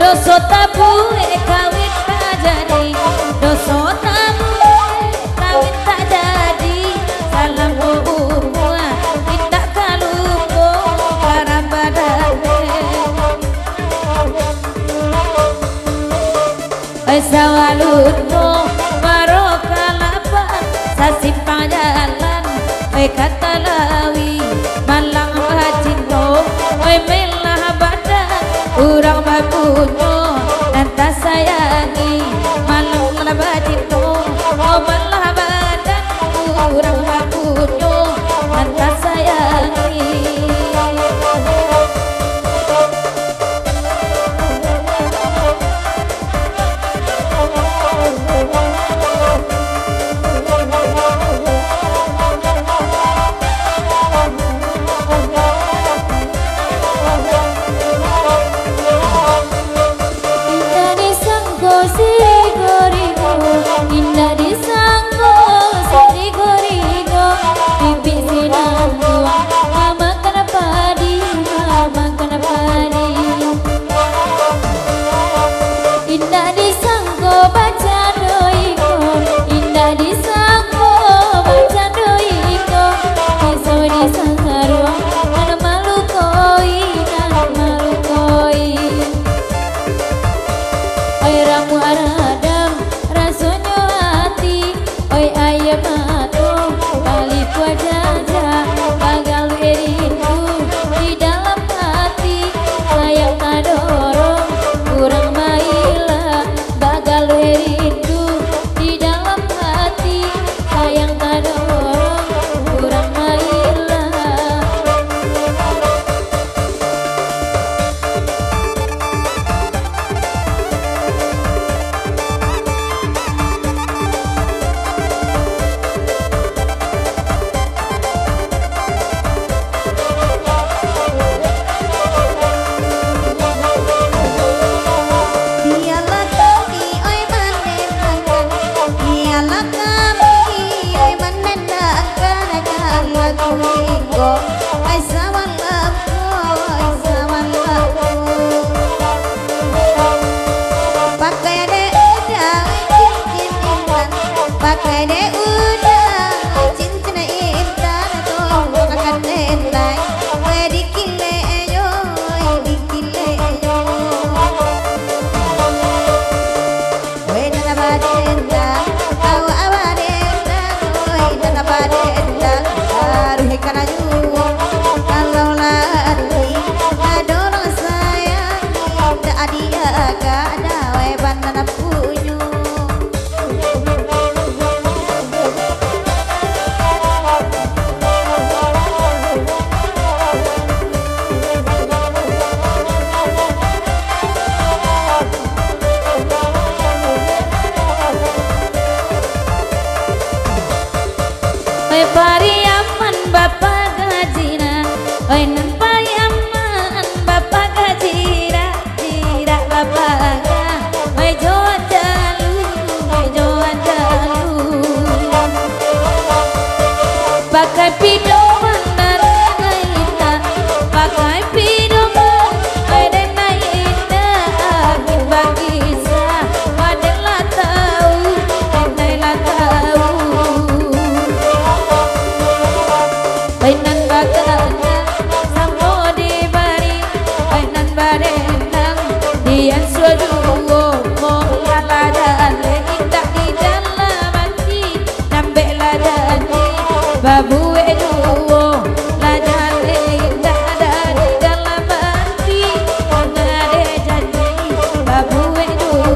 Doso tabu kawin tak jadi, doso tabu kawin tak jadi. Salam buah kita kaluko karang badane. Sawalutno marokalapa sasipang jalan, kata lawi malang bajino, melah badan urang bakunyo nanta sayangi malang bajino, malah badan urang bakunyo nanta sayangi. oi pariaman bapak gajina oi nan pariaman bapak gajira jira bapak oi joan jalu pakai pidoman naraina pakai pidoman naraina bagi sa padela tahu padela tahu bainan bagana sampo di bari bainan barendang dian suaduo mo aladan indah di dalam hati nambe ladani babu eduo ladane indah ada di dalam hati ngade janji babu eduo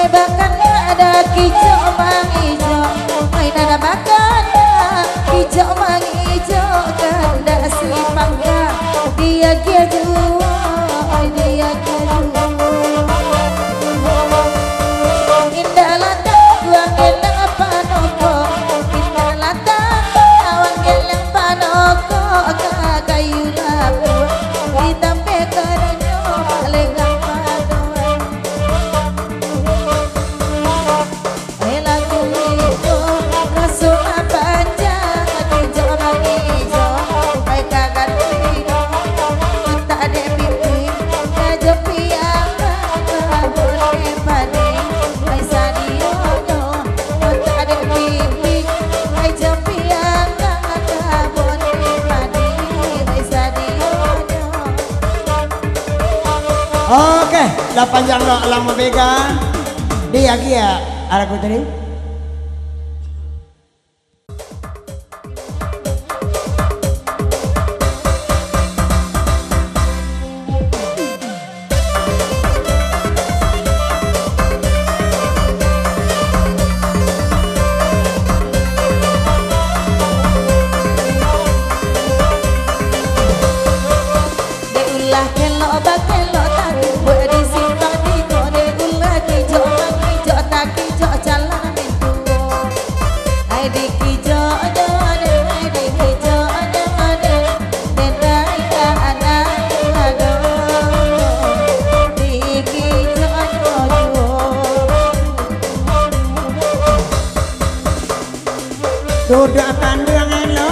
bahkan ada kijau mang ijo mainan makan kijau mang ijo kanda si mangga dia kia juo dia kia juo indah lata buang gelang panoko indah lata buang gelang panoko kagayu lapu ditampe karanyo legang padoan Oke, lah panjang lo lama pegang dia kia araku tadi. Deulah kelo bakelo tadi buat disimpan di kode ulah kijo mang kijo tak kijo jalan pintu ai di kijo ada ai di kijo ada denai anak ado di kijo ada Sudah pandang elo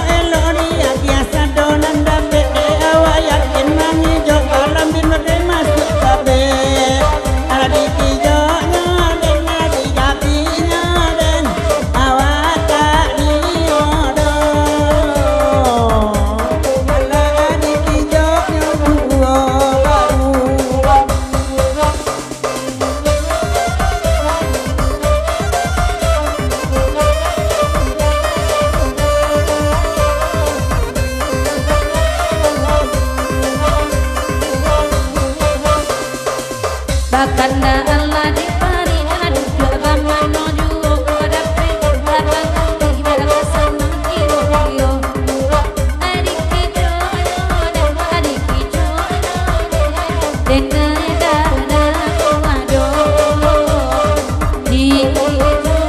dia biasa donan dambe awayak mangi jo alam bin makai masuk kabe ada di jonya den di gapinya den awata diodo ala di jonya duo baru bahkan Allah di pari adu lama noju pada pegang di belakang sama kiro kiro adik kijo adik kijo denai dana ado di kijo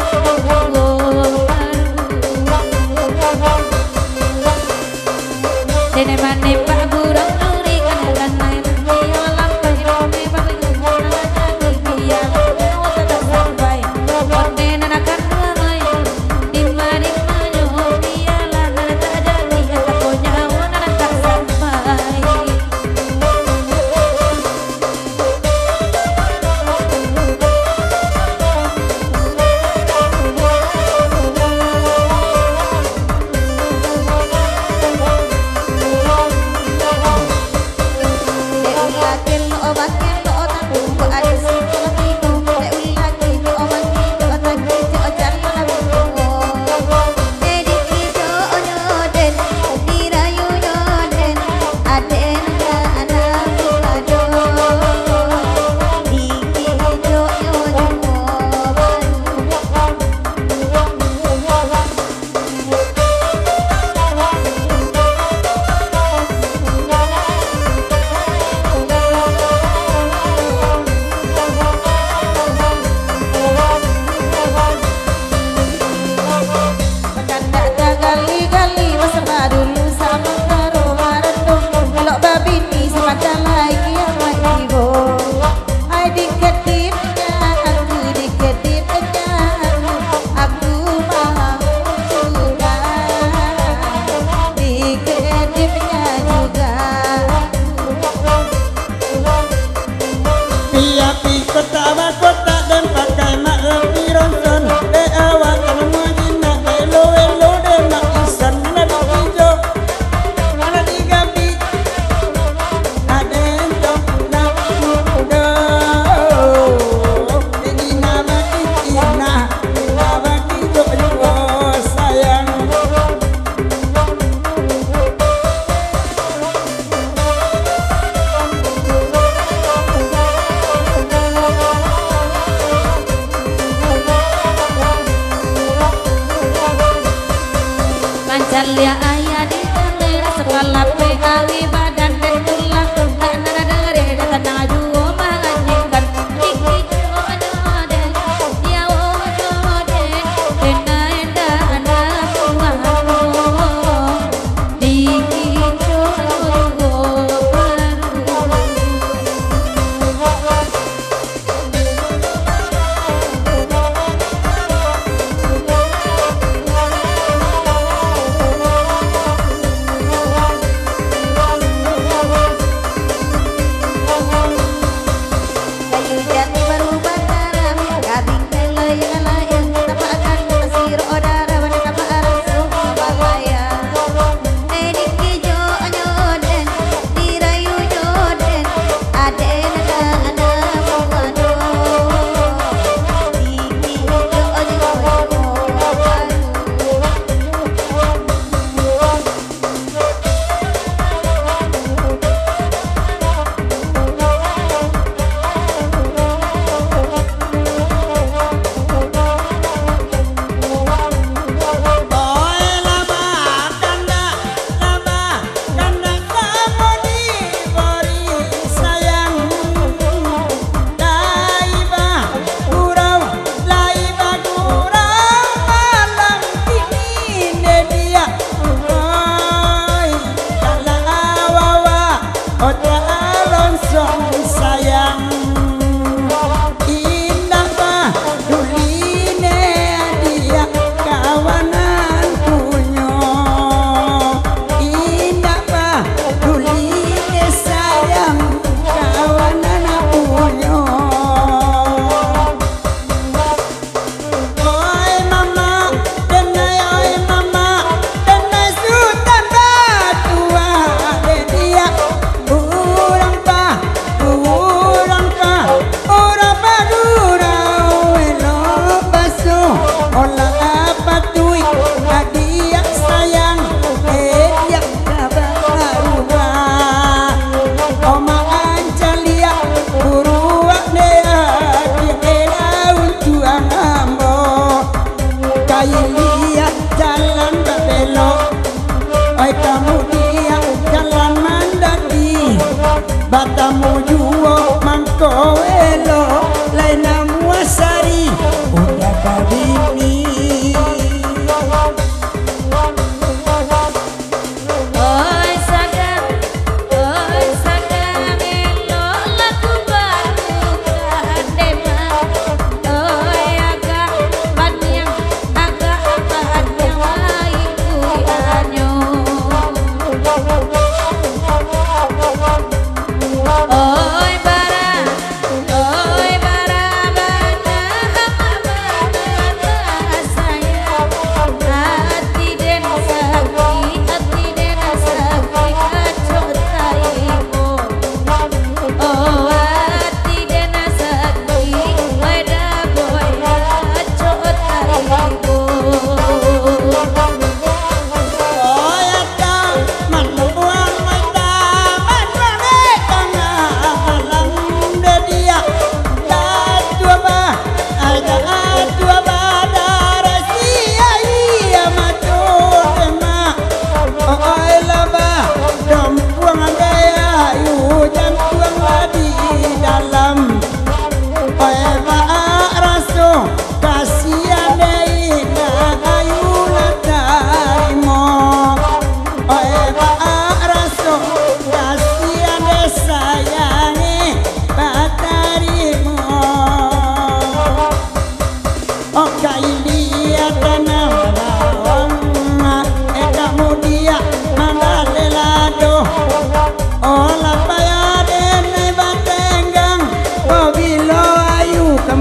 denai mane pak burung nuri kanalan naik lampai romi babi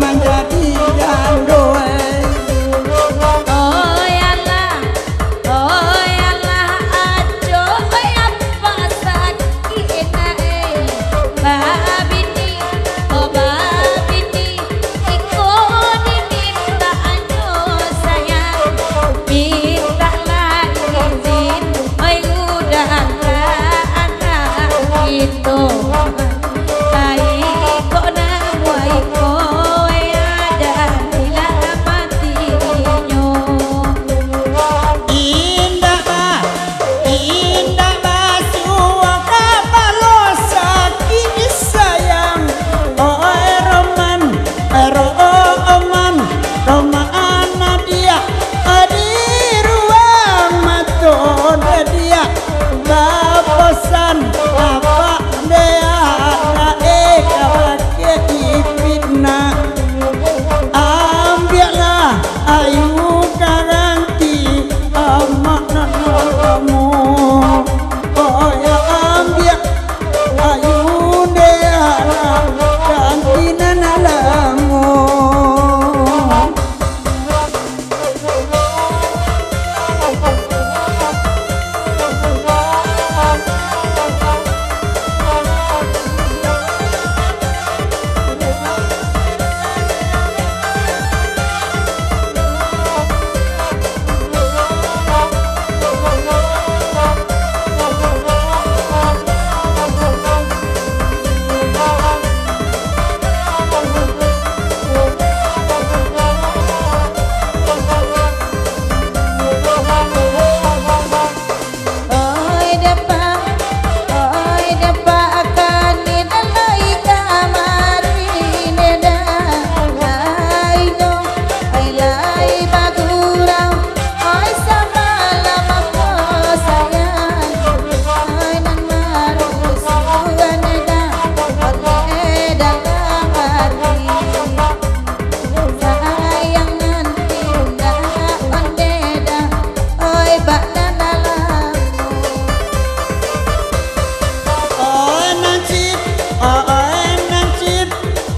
menjadi jandoi. Oh yalah ajo apa sakina babini oh babini iko diminta ajo sayang mintalah izin oi udah anak itu baik kok namuai kowe ada bila matinya Indah suaka balosa kini sayang. Oh Roman Romana dia di ruang maton dia babosan apa dia kawake ipitna ambillah ayu karanti amak kamu oh ya ambil ayu dia ganti nalamu. Oi depa akan nilai kamari neda ai no ai lai bagurau oi sama lama ko sayang ai nan maru suga neda neda kamari sayang nanti ndak ondeda oi bakdana Nasib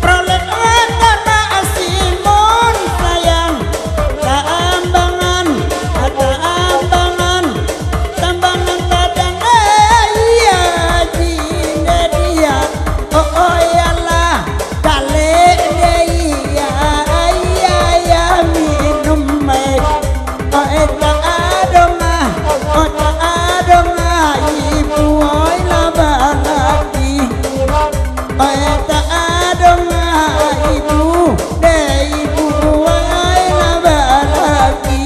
prolet karena asimon sayang tambangan kadang iya jine dia oh yalah kale dia ya minum mai tak ada ibu oi labalaki tak ada ibu ai labalaki.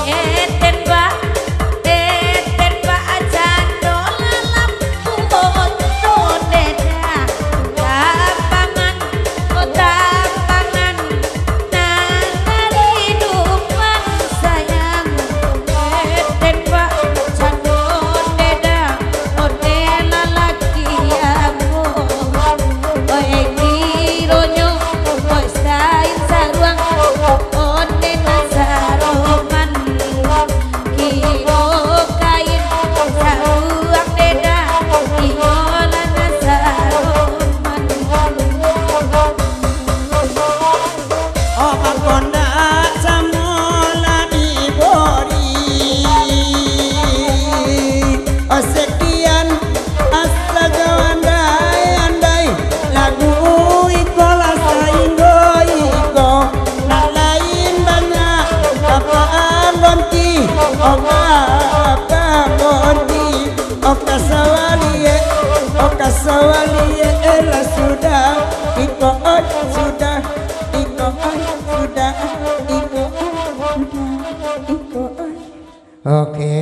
eten ba jandol lampu moto neda tambangan nangari dupan sayang eten ba jandol neda model laki aku oe kironyo oe sain saruang one nasaroman kiro kain saruang neda iola nasaroman Oh konda samola dibori sekian astaga andai lagu ikola sainggo iko lain banyak apa gonti oka sawalie ela sudah iko sudah iko sudah iko oke.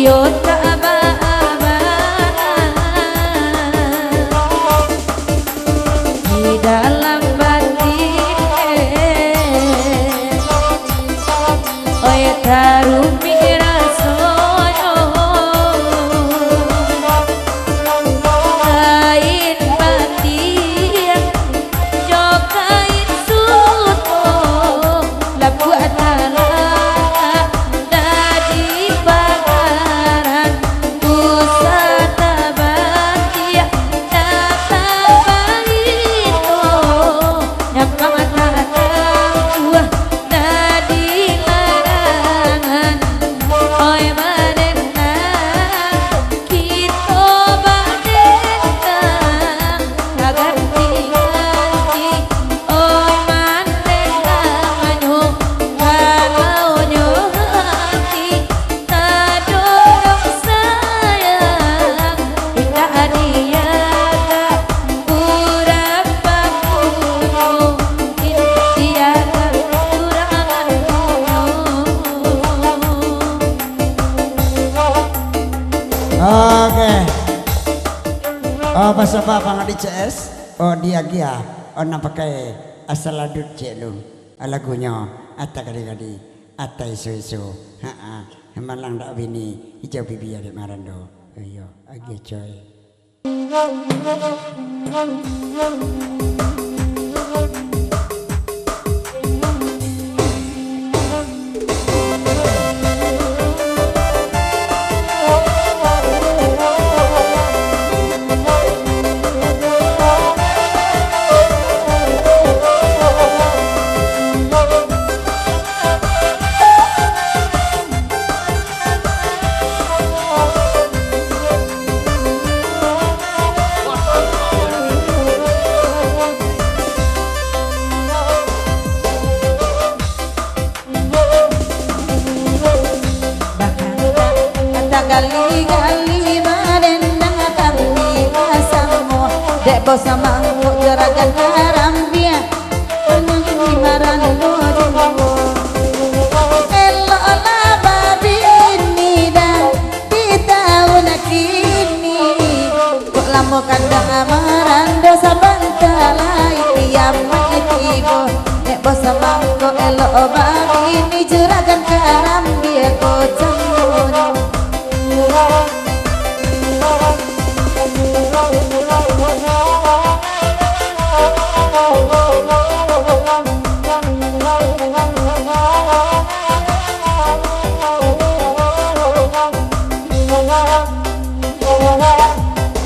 iyo tak di dalam batin oi tarumi rasoyo kain batin jokain suto labu atala dadi bakaran usata batia tata baito nyapa tata wah dadi larangan oi badena kito badena ganti-ganti oi mantenga manyo kalau hati tadorong sayang kita adiaga kurang bakuno intiaga kurangan Oke. Oh pas apa pangadi CS? Oh dia gia. Oh nampakai asal adut jelum. Lagunya atta kadi-kadi, atta isu-isu. Malang dak bini hijau bibi adik marando. Ayo, agi coy. Gali-gali barendang kami masamu dek bosa mangkuk jeragan harambia menyanyi maran dojo elok lah babi ini dan di tahun kini kok lamo kandang amaran dosa bantalai kiamat tiba dek bosa mangkuk elok babi ini jeragan harambia kocang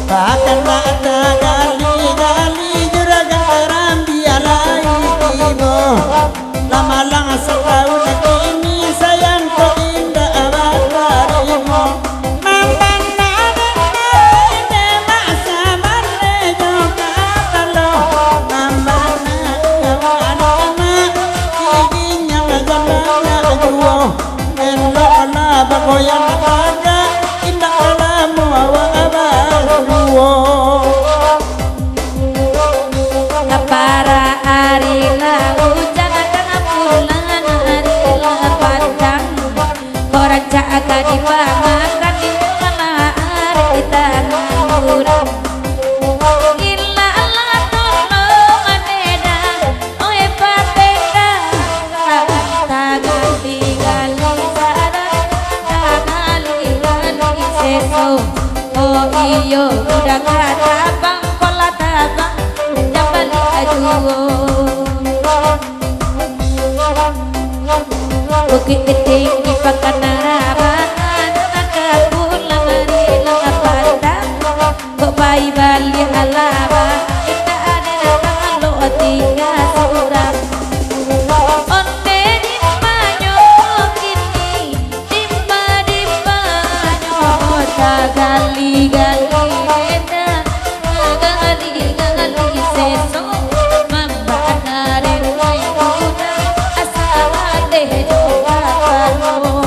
Bahkan ada gali-gali juragan harambia lai tibo. Lama lang setahun kini sayang kau indah awalarimu. Goyang naga indah alamu awa-awa para arila hujan tengah bulan arila pandang korang jaga di makan di mana hari kita ngurang gila lah tolong aneda oi papeka tak gali-gali sadar tak gali-gali seso oh iyo udah kata bang pola tabang jambali aduo bukit tinggi pakan harapan agak pulang hari lang pandang kok bayi bali alaba kita ada nama lo tiga surang onde di banyo kini di banyo tak gali-gali gali-gali seso mambanarin ay muda asal deh jodoh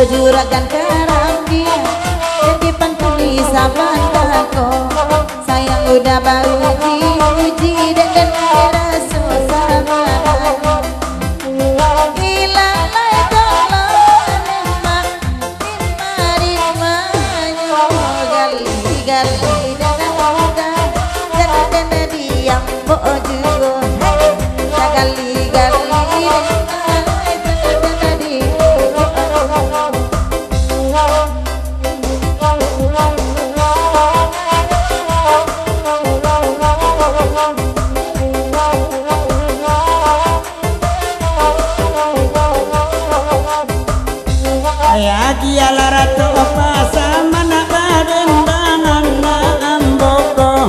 juragan Karambia jadi pantuli sabandako sayang udah uji dan rasa sama ilalai tolong emak rima gali dan muda dan diam bojugo gali Dia larato pasa mana barendanan na amboko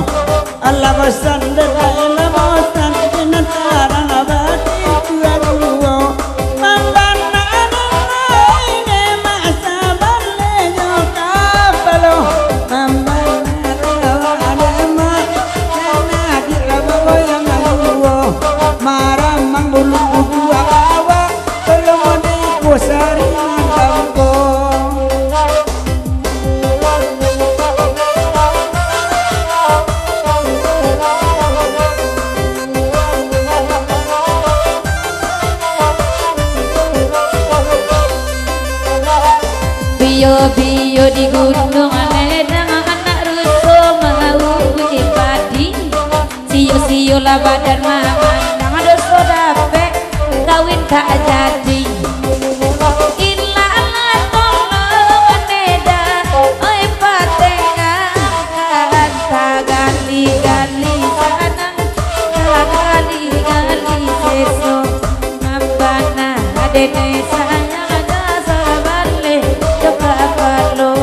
Allah bosan dela bosan dinantara abadi tuaruo mambana ane masa balle yo kapalo mambana ane ma kana dirabo yang aluo maram mangbulu bulu awa belum di kusari Bio di gunung ledang anak ruso mengawi padi sio lah badan mamandang dosa dape kawin tak jadi ilah tolong neda oi patengan tagali sanang tagali seso mambana adene sayang ada sabale Kapalo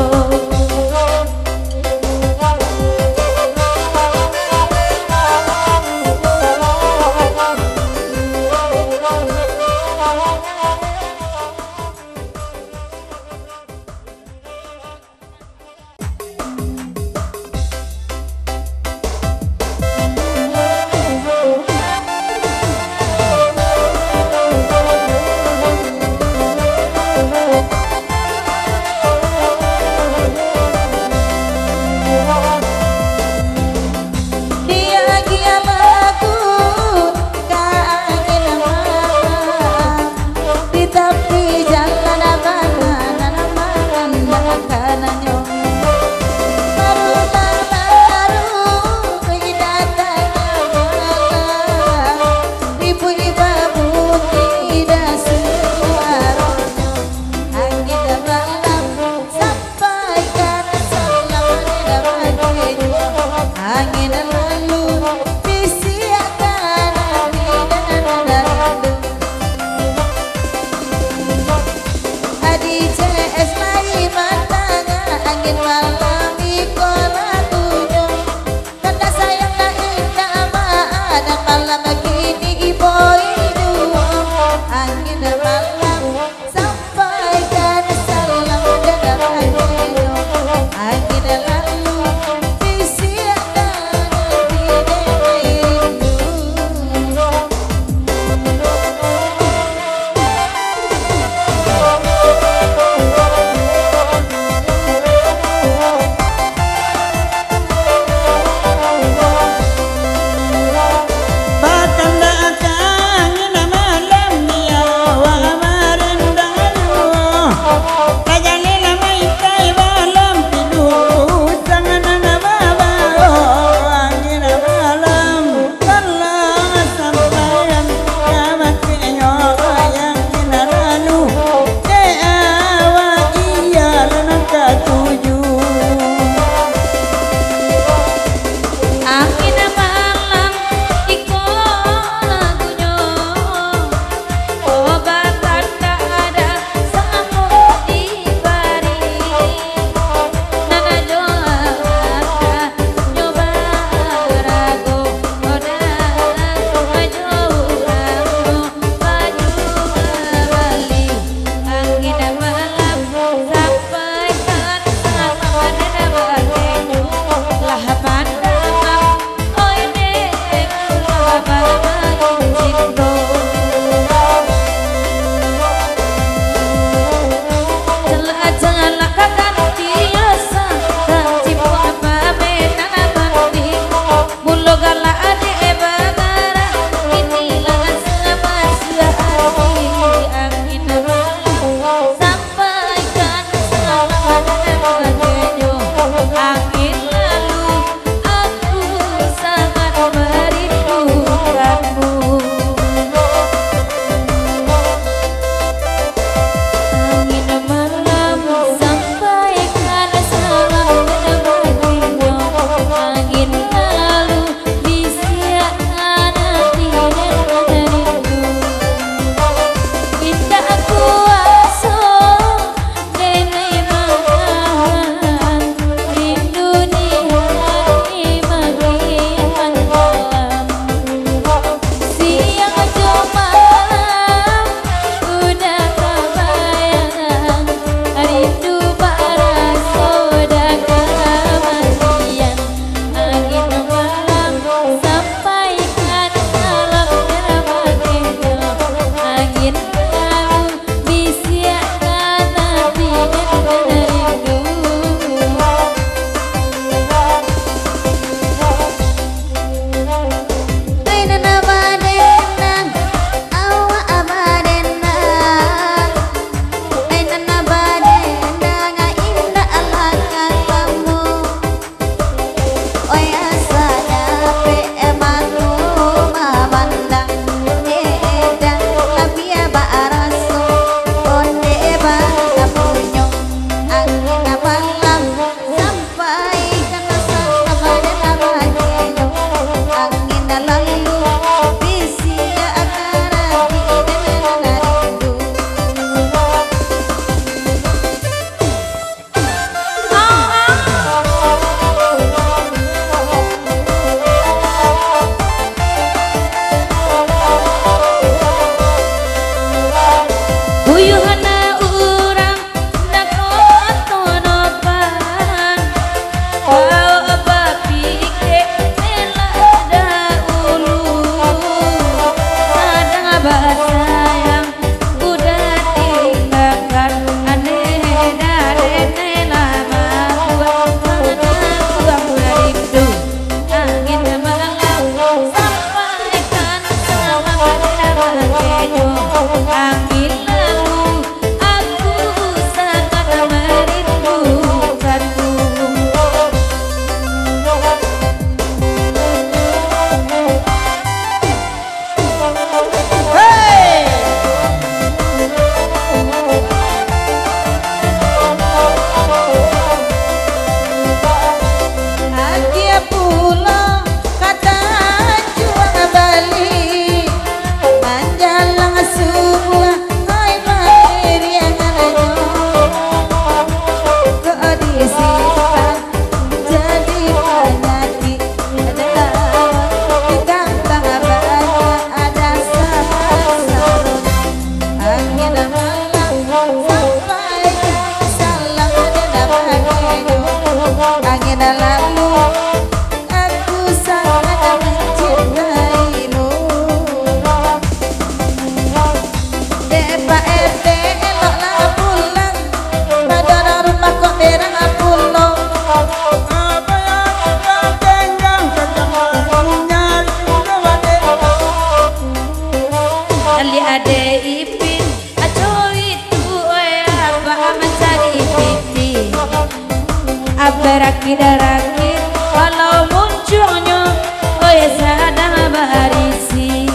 Berakit-rakit walau munculnya oya sadang barisi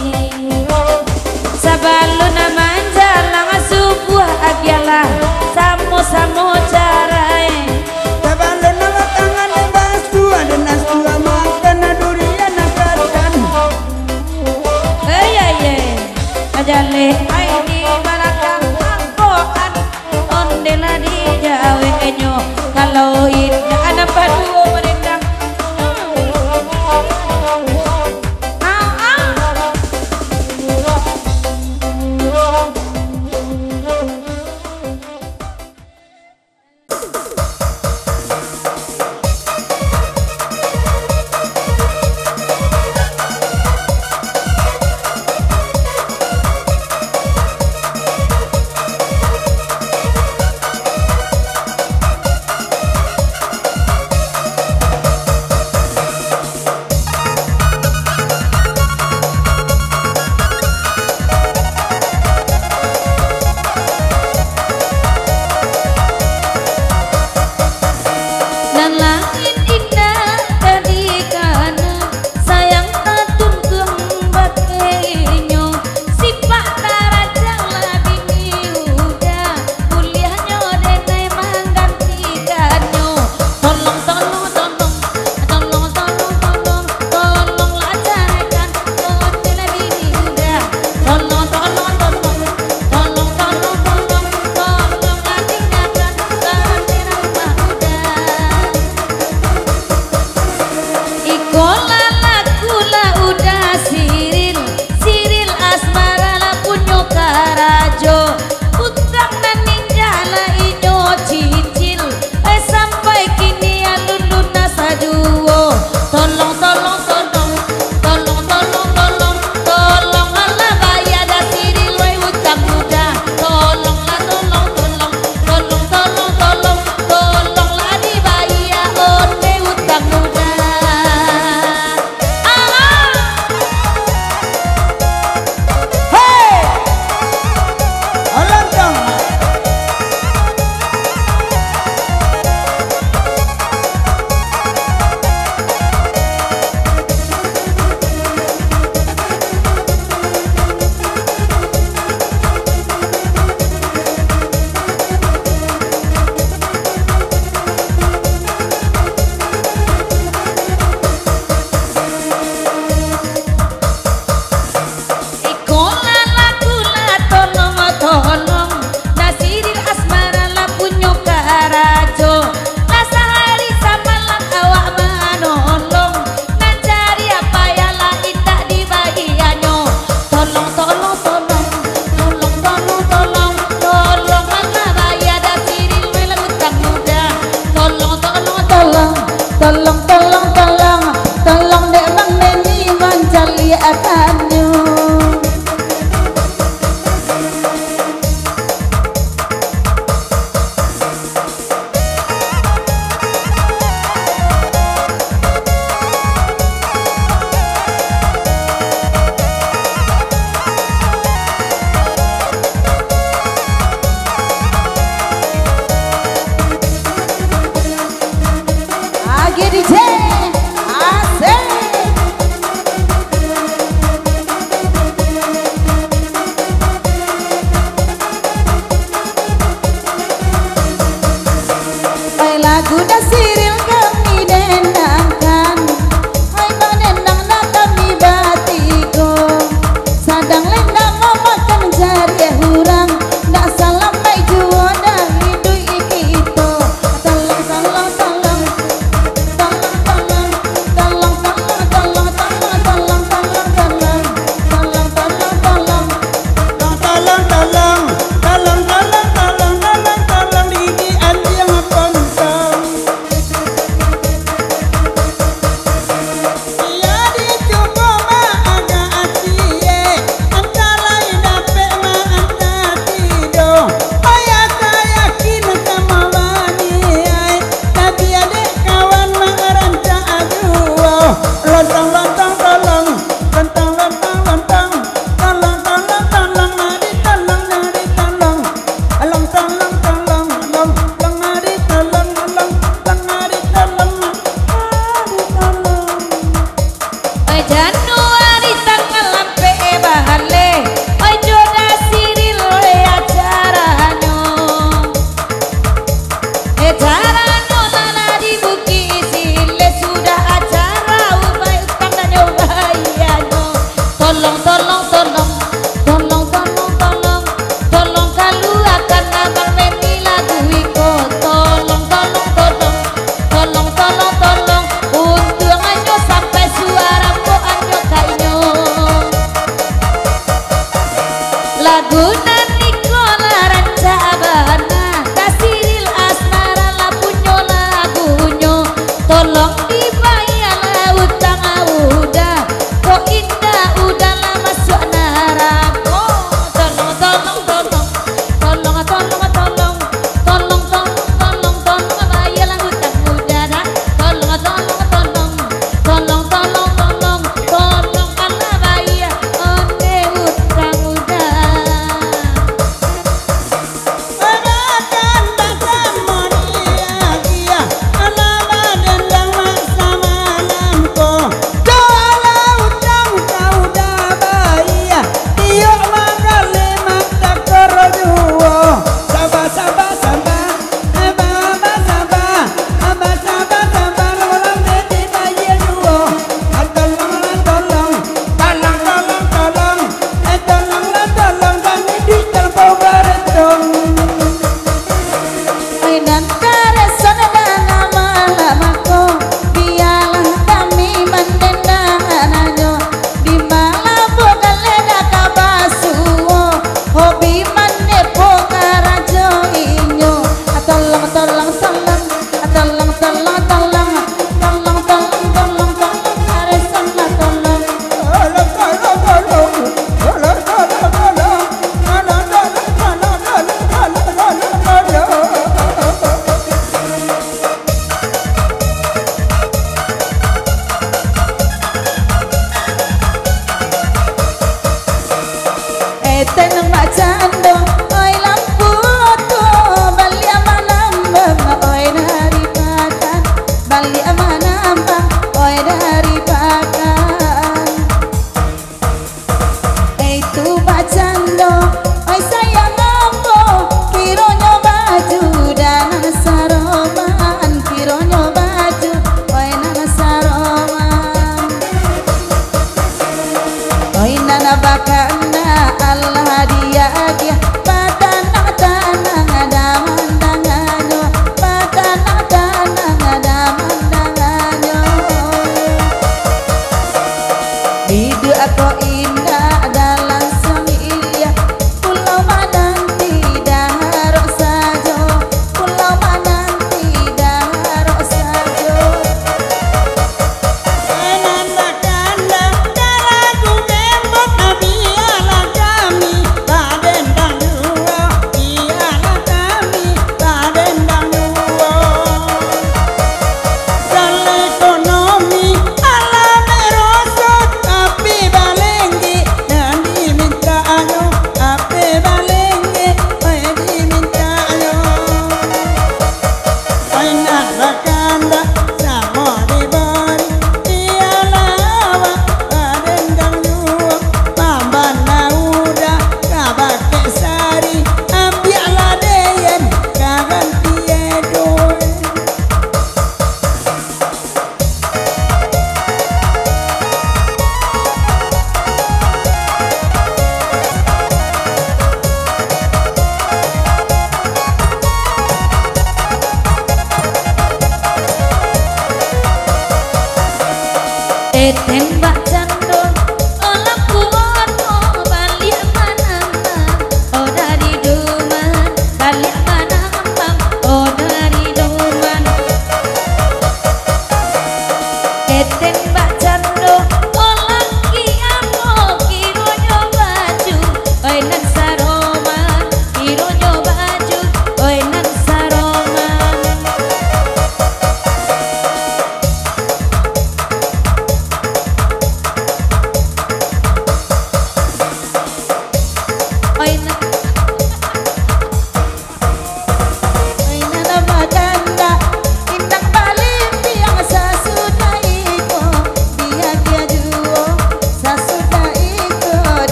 sabaluna manjalang sebuah agyalah samo-samo carai sabaluna matangan bas tua dan nas tua makan durian nakatan ajale aini balakang angkoan ondela di jawe enyo kalau indah anak padu Januari tanggal lampe bahale ojo dasiril acarano acarano nana di Bukit Sile sudah acara ubai utangnya ubayano tolong tolong tolong tolong tolong tolong tolong kalau akan abang Meni lagu iko tolong tolong tolong tolong tolong tolong untung anyo sampai suara po anyo kainyo lagu naniko laran cabana kasiril asmara lapunyo lagunyo tolong dibayar utang udah kok indah udah lama masuk neraka tolong tolong tolong tolong tolong tolong tolong tolong tolong bayar utang udah tolong tolong tolong tolong tolong tolong tolong Allah bayar onde utang udah tenang bacando oi lampu tuh bali amanambang oi dari pakan bali amanambang oi dari pakan itu bacando oi sayang ambo kironyo baju dan saroman kironyo baju oi nana saroman oi nana bakana Allah dia dia patanang tanang ada mandanganyo patanang tanang ada mandanganyo hidup aku indah dalam semilya pulau mananti darok sajo pulau mananti darok sajo Ekonomi ala merosot tapi baleng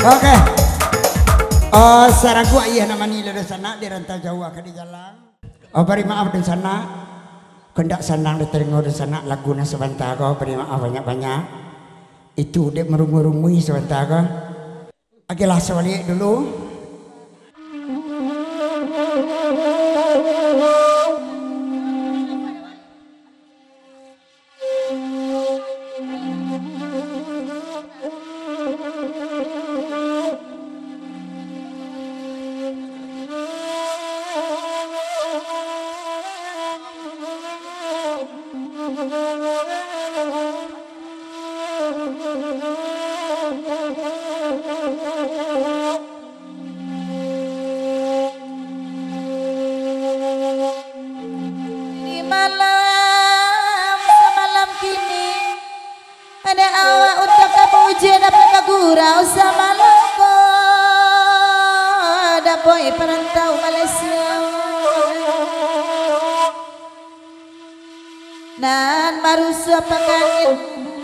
Oke. Oh, sarang gua iya nama nila di sana di rantau jauh ke di jalan. Oh, beri maaf di sana. Kendak senang diterima di sana laguna sebentar kau beri maaf banyak-banyak. Itu dia merungu-rungui sebentar kau. Agilah sewali dulu.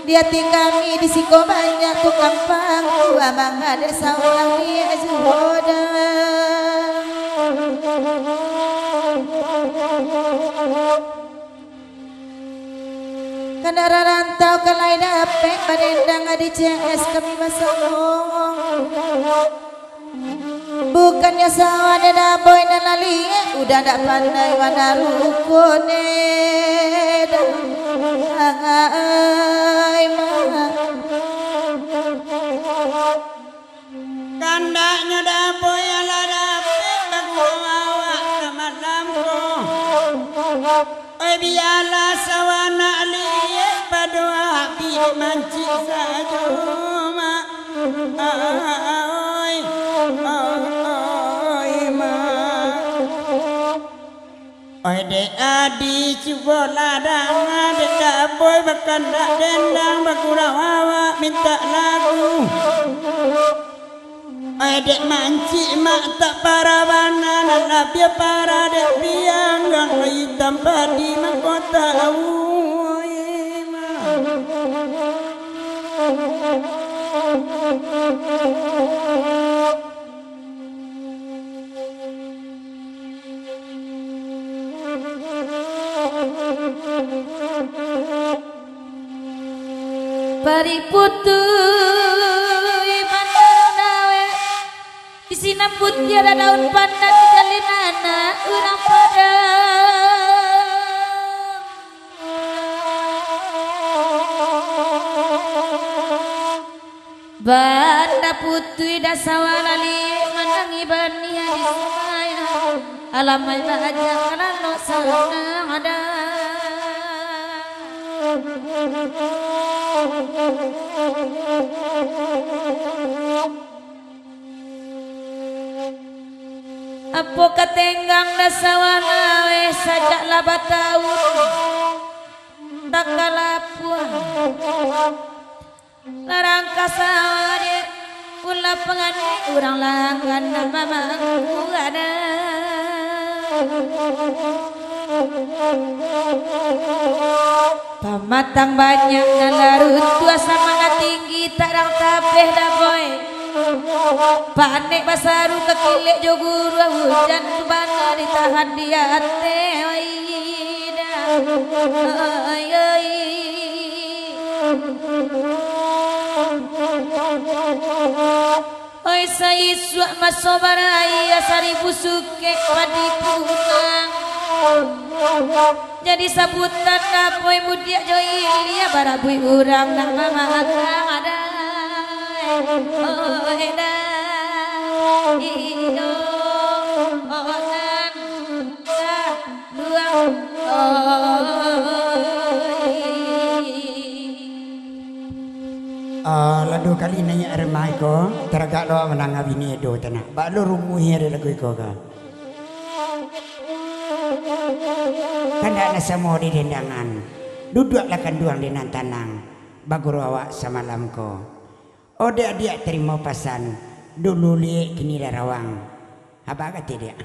Dia tinggali di siko banyak tukang pangku abang ada sawah dia zuhoda Kanara rantau kalai dapet padendang di CS kami masang bukannya sawah ada boy dan lali udah dak pandai wana rukune Kandaknya dapoy ala dapet baguawa kamalamko Oi biala sawana liye padua bi manci sajuma Oi ma Oi de adi cuba ladang de dapoy bakandak dendang bagurawa minta lagu Adek manci mak tak para bana Nalapia para dek biang Gang hitam padi mahkota Pariputu Sina putih ada daun pandan di jalinana urang pada Banda putih da sawalali menangi bania di semaya alamai baja kana no sana ada Apo katenggang na sawana we sajak labat tahun tak kalapuan larang kasawade pula pengani urang langan nama mangku ada pamatang banyak dan larut tua semangat tinggi tarang tapeh dah boy panek basaru kekilek joguru hujan bana ditahan di hati oi saiswa masobaraya saribu suke padi punang jadi sabutan kapoi mudia joilia barabui urang nama mahakang ada Ladu kali nanya remai ko teragak lo menangga bini edo tanah bak lo rumuhi ada lagu iko ka kandak nasa mau di dendangan duduklah kanduang di nantanang baguru awak samalam ko ode dia terima pasan dulu liek kini darawang apa kata dia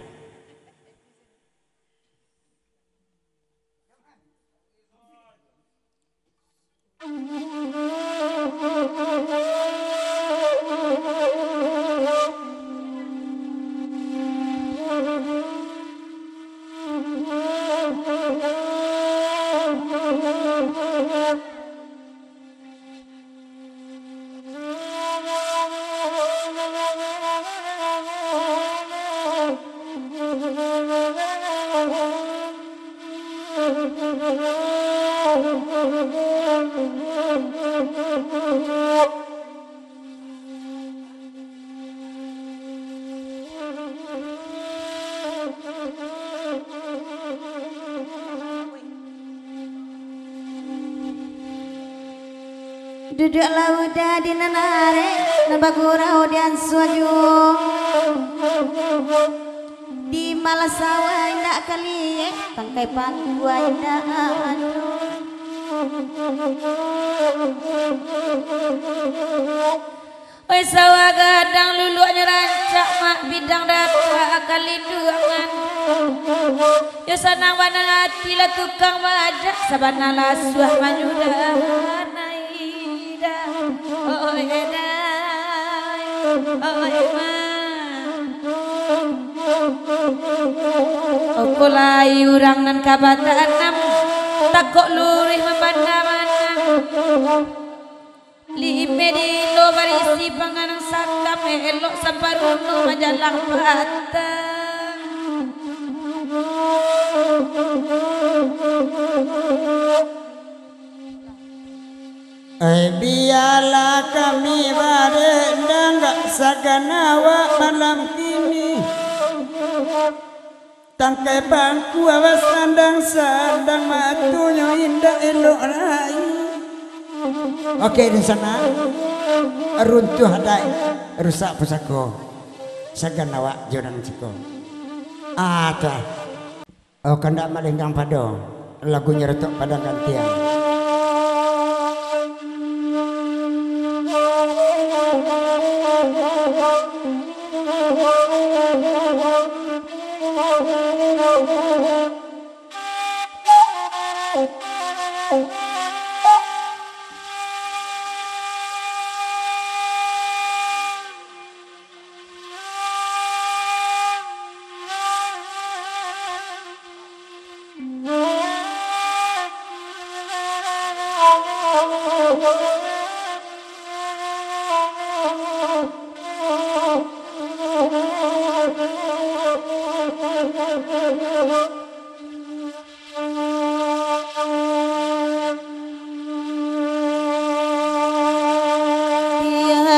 Duduklah udah di nanare nabagurau dan suaju di Malasawa indah kali tangkai pangua indah oi sawa gadang lulunya rancak mak bidang data kali duangan ya sanang wana hati lah tukang wajah sabana lah suah manyudah oh edai oh aku lai urang nan kabatanam takok lurih membanda-bandang lime di lo barisi panganang sakam elok samparuno majalang batang biarlah kami berendang saganawa malam kini tangkai bangku awas sandang matunya indah elok rai. Oke di sana runtuh hadai rusak pusako saganawa jorang ciko ata kandak malinggang pado lagunya retok pada gantian.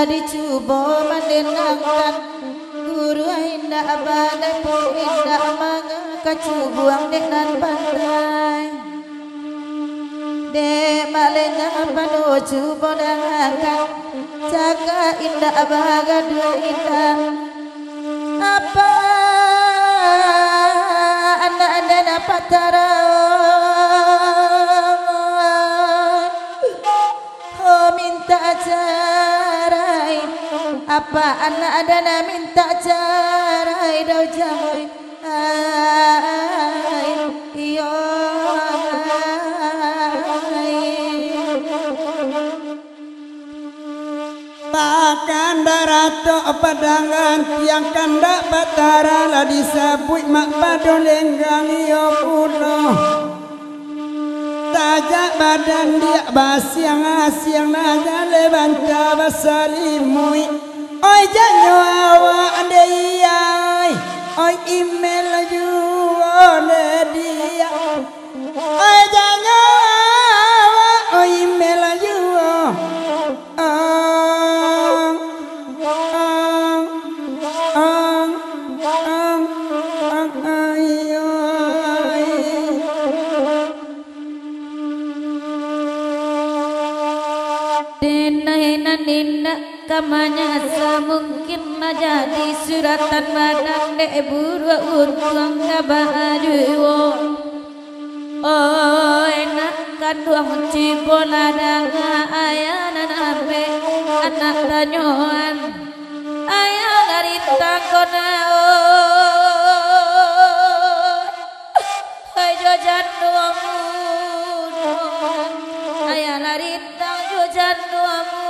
Dicoba menenangkan guru indah badai pun indah mengakacu buang dengan pantai de malenya panu coba dengarkan jaga indah baga dua indah apa anda dapat oh minta carai apa anak ada minta carai dau jamui iyo Pakan darato padangan tiang kandak batara lah disabui mak padolenggang iyo puno tajak badan dia basiang asiang naga lebanta basalimui oi janyo awak dia oi email juone dia oi janyo awak oi email juo Nina kamanya semungkin jadi suratan badan de buru untung kabaju oh enak kaduang cibola danga ayanan ape anak tanyoan ayah dari takona oh ayo janduamu ayah dari tangjo janduamu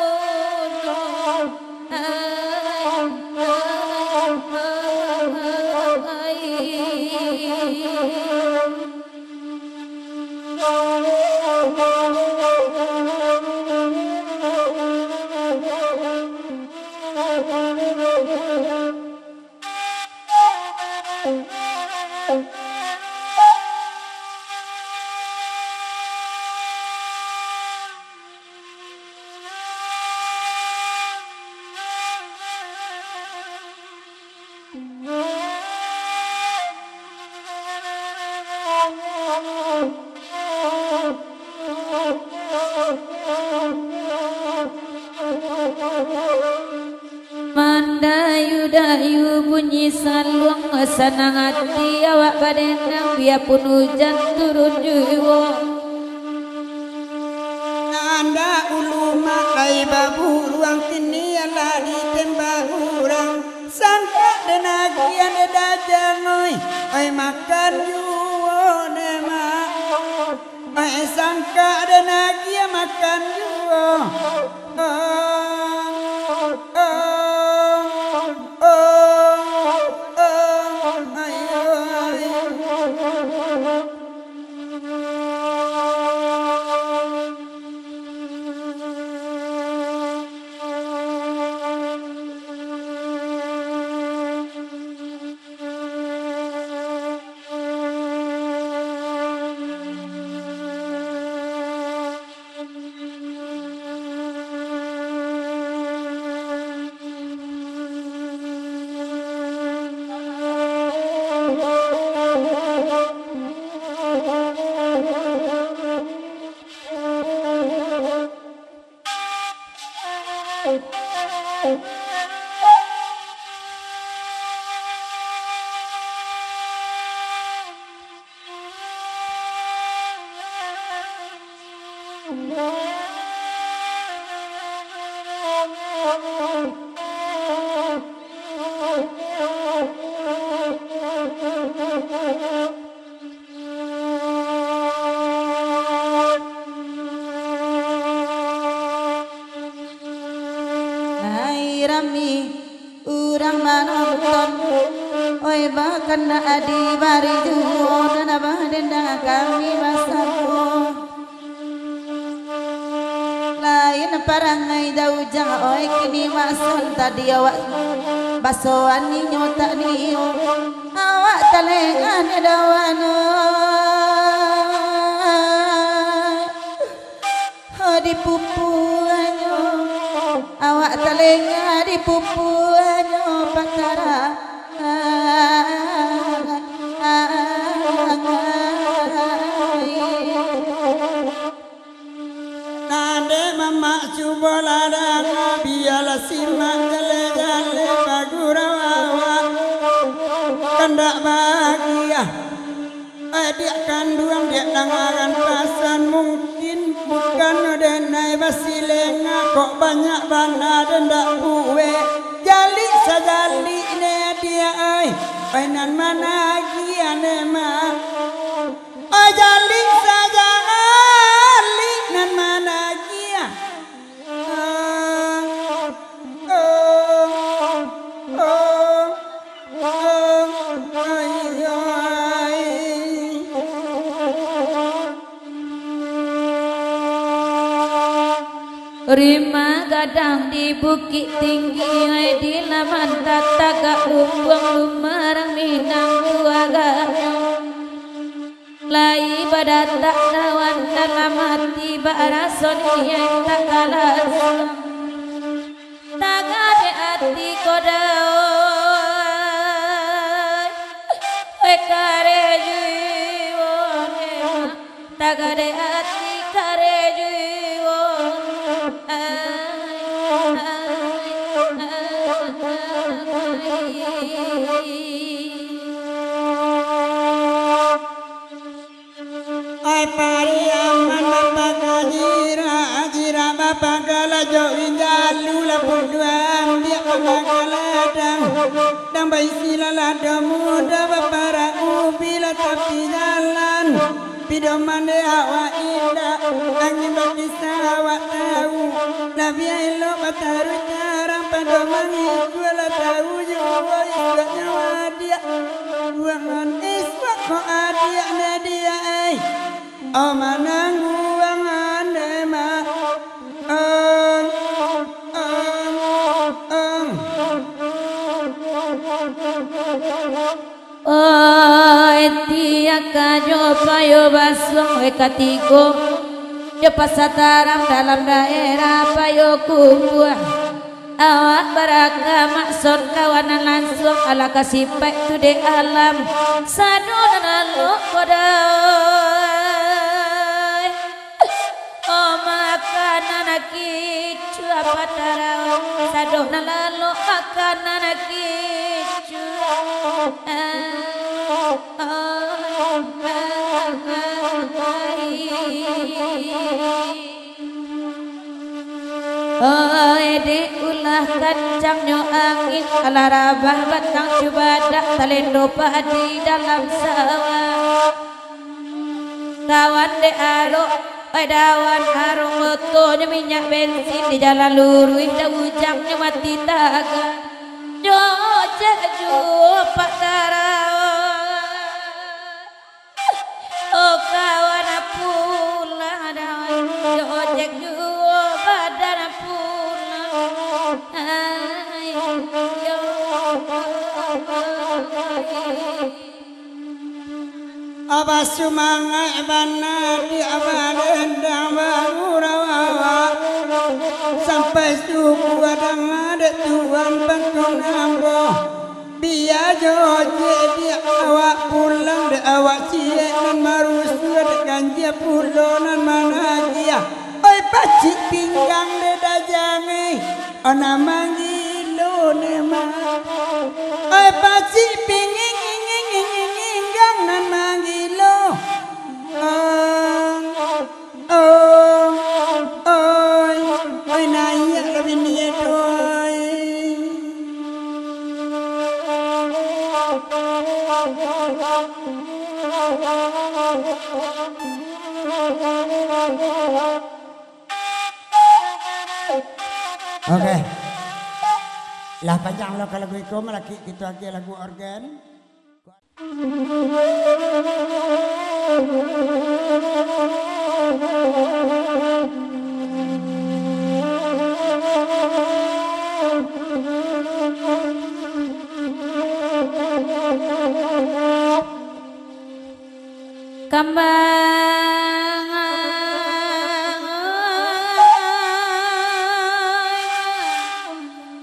senang hati awak badenang biarpun hujan turun jiwa. Anda ulu makai babu ruang kini lari tembak urang sangka denagian edajang oi makan juo nema oi sangka denagian makan juo Rami urang manonton oi bahkan adi bari juo dan abadenda kami masaku lain parangai daujang oi kini mason tadi awak basoan ni nyota ni awak talengan dawano di pupuanyo awak talenga di pupuanyo patara nade mama coba ladang biala simak gale-gale bagurawa kandak bahagia adik kandung dia tangan pasan mungkin bukan denai basilenga kok banyak bana dan dak buwe jali sajali ne dia ai painan mana giane ma oh jali saja ali nan mana gia Rima gadang di bukit tinggi di laman tataga lumbung lumarang minang buaga lai pada tak lawan dalam hati barason yang tak kalah tagade hati kodao kare jiwo tagade hati kare jiwo ai pariaman bapak jira jira bapak gala jauhin jalu la punduan dia bapak ladang dan bayi sila lada muda bapara ubila tapi jalan pido mande awak indah angin bagi sawak tahu nabi elo bataru jarang pada mangi gula tahu juga isaknya wadia buangan isbak ko adia nadia oh manang buangan dema tiaka jopa yo basong katigo yo pasataram dalam daerah payo kubuah awak baraka maksor kawanan langsung ala kasipek tu de alam sadonan alo kodai oh makanan kicu apa tarau sadonan alo makanan kicu Dek ulah kancangnya angin ala rabah batang cubadak talendo padi dalam sawah kawan de aro dawan aro motonya minyak bensin di jalan lurus dah ujangnya mati taga jojek pak tarawah oh kawan pulang dawan jojek badan pulang Abah sumangai bana di abadendang bangurawa sampai suku adang ada tuan pantun ambo biar joje di awak pulang de awak cie dan marusu de ganja pulonan mana dia oi pacik pinggang de dajange ona manggilo ne ma oi pacik pinggang nan manggilo oi naya lebih niat oi Oke. Lah panjang lo kalau gue malah gitu aja lagu organ. Kembang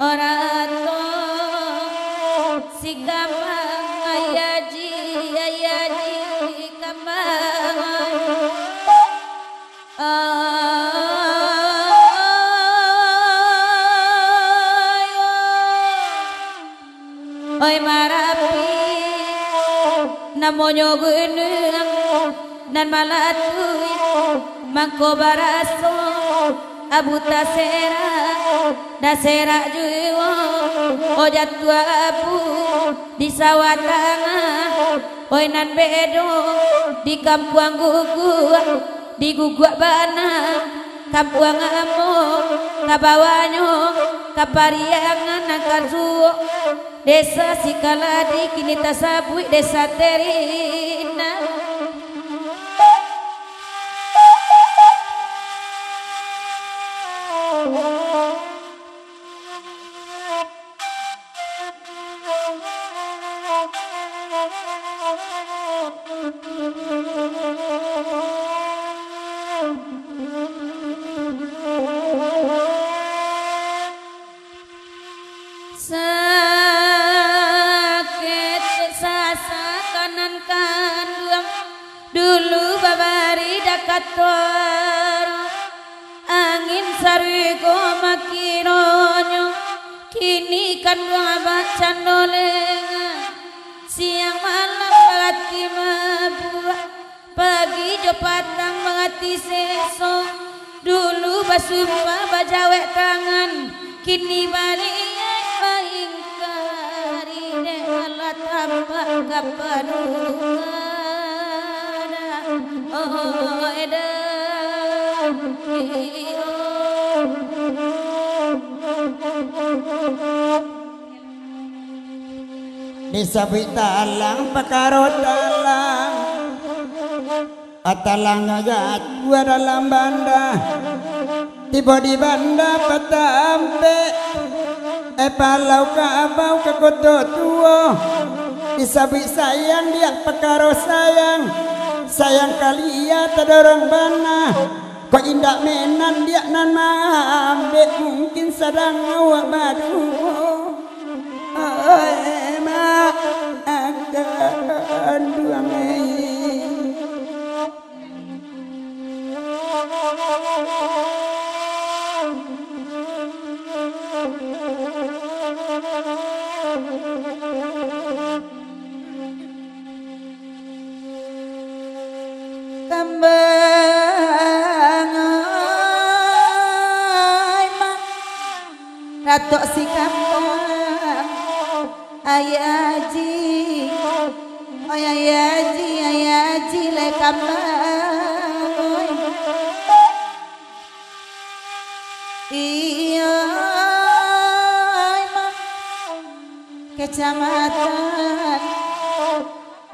orang to si kembang ayaji kembang oi marapi namonyo gunung nan malatui mangko baraso abu tasera dasera juwo ojat tua abu di sawah tengah oi nan bedo di kampuang di guguk bana kampuang amo kabawanyo kapariangan nakazuo desa Sikaladi kini tasabui desa Terina sakit sasa kanan kandung dulu babari dakator angin sariko makironyo kini kandung abah candoleng siang malam bagati mabuah pagi jo patang bagati seso dulu basumpah bajawek tangan kini balik ingkari de alat tambah kapadungan oh eda disabui talang pakarot talang atalang ngajat gua dalam banda tiba di banda patampe palau ka abau ka koto tuo disabui sayang dia pakaro sayang sayang kalia tadorong bana kok indak menan dia nan maambe mungkin sedang awak badu ma akan duang kembang Datuk si kambang ayaji oi ayaji le kambang oi iya mah kecamatan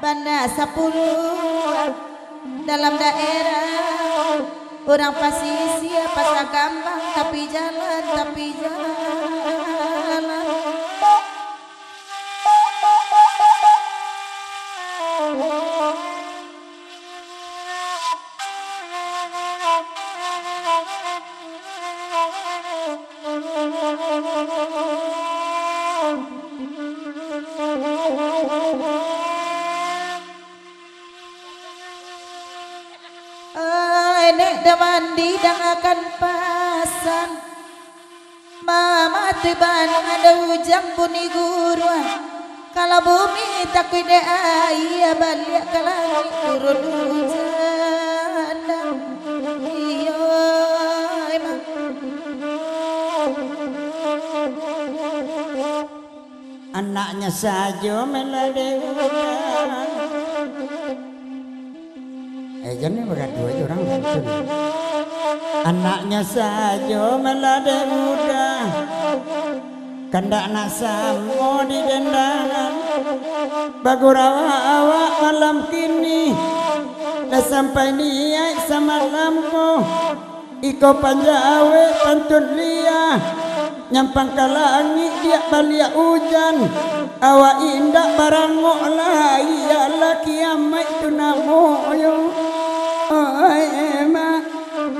Banda 10 dalam daerah orang pasisir pasar kambang tapi jalan nek mandi dan akan pasan mama tiban ada ujang buni guruan kalau bumi tak kuide ayah balik ke langit turun hujan iyo emang anaknya saja melade jadi berat dua orang langsung. Anaknya saja melade muda, kandak nasamo di dendangan, bagurawa awak malam kini, dah sampai niat semalamku, iko panjawe pantun lia, nyampang ke langit dia balik hujan, awak indah barangok lah, iyalah kiamat tu namoyo. Oh emak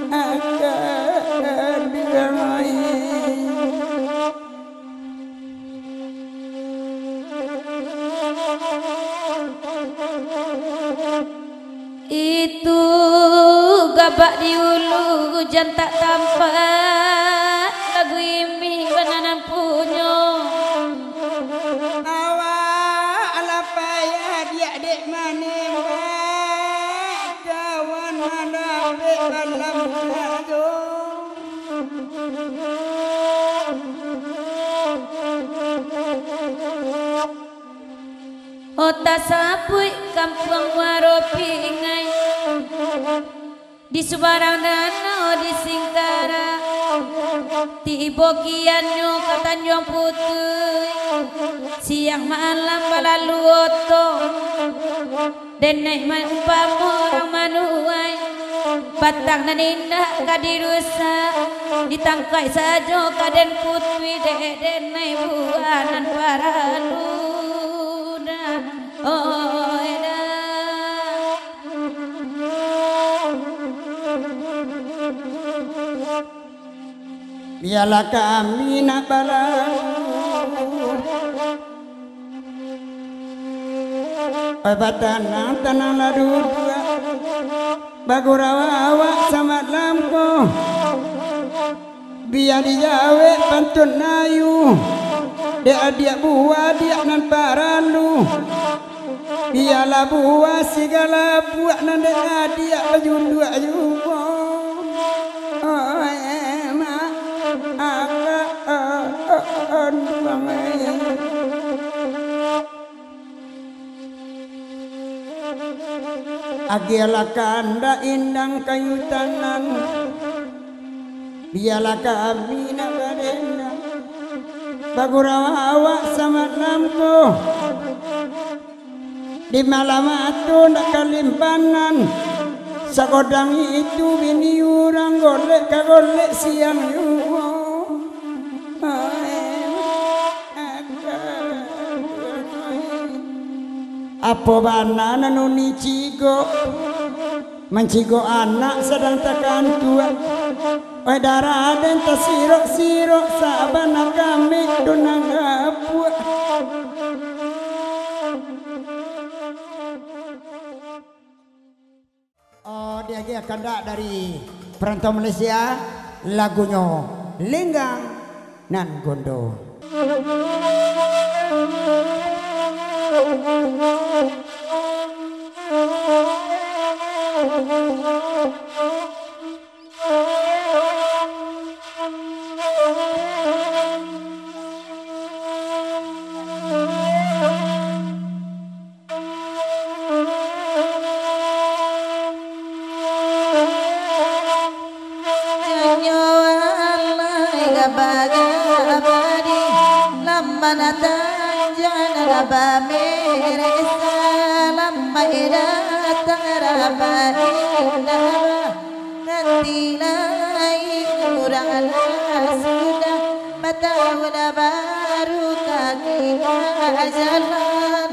akan diramai itu gabak di ulu hujan tak tampak lagu ini benanan punya awak ala payah dia dek maning dalam lagu Ota sapui kampung waropingai di Subarang Danau di Singkara di Bokianyo ke Tanjung Putih siang malam balalu oto dan naik umpama orang manuai batang dan indah kadirusa ditangkai saja kaden putri deden naik buanan paraluda oh eda biarlah kami nak balau batana tanah ladu bagurawa awak sama lampu biar dijawe pantun nayu dia buah dia nan paralu biarlah buah segala buah nan dia bajun dua jubo oh emak akan bangai agialah kanda indang kayu tanan biarlah kami nak berendang bagurawa awak sama lampu di malam itu nak kalimpanan sakodang itu bini orang golek kagolek siang yuwo apa bana nanuni cigo mencigo anak sedang tekan tua oi darah dan tasirok sabana kami dunang apua oh dia akan dari perantau Malaysia lagunya Lenggang nan Gondo bagabadi lamma natanjana raba mere lamma ida tangraba indaba kantilai urala sudah matawna baru kaki jalan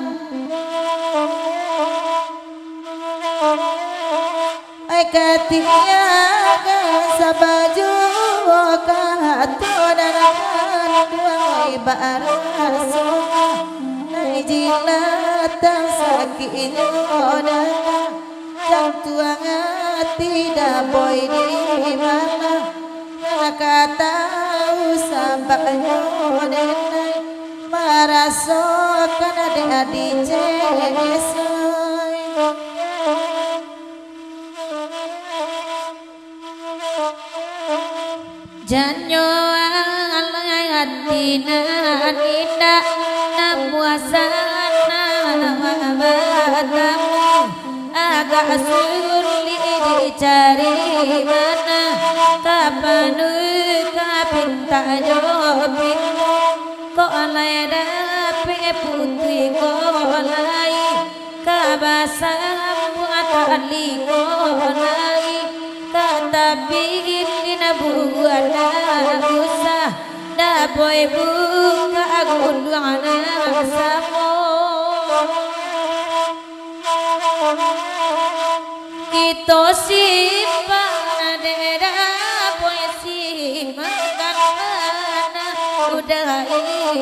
katia sabaju kahatonan dua baraso najilatan sakinyoda jam tuang tidak boy di mana kata usabaknya denai maraso kan ada di jesoi janyo aladina nina namuasana wabatamu agak sulit dicari mana kapanu kapinta jopin kok alai dape putri kolai kabasam atali kolai kata bikin buana usah da boy buka gulwana samo kita simpan dera boy simpan mana udah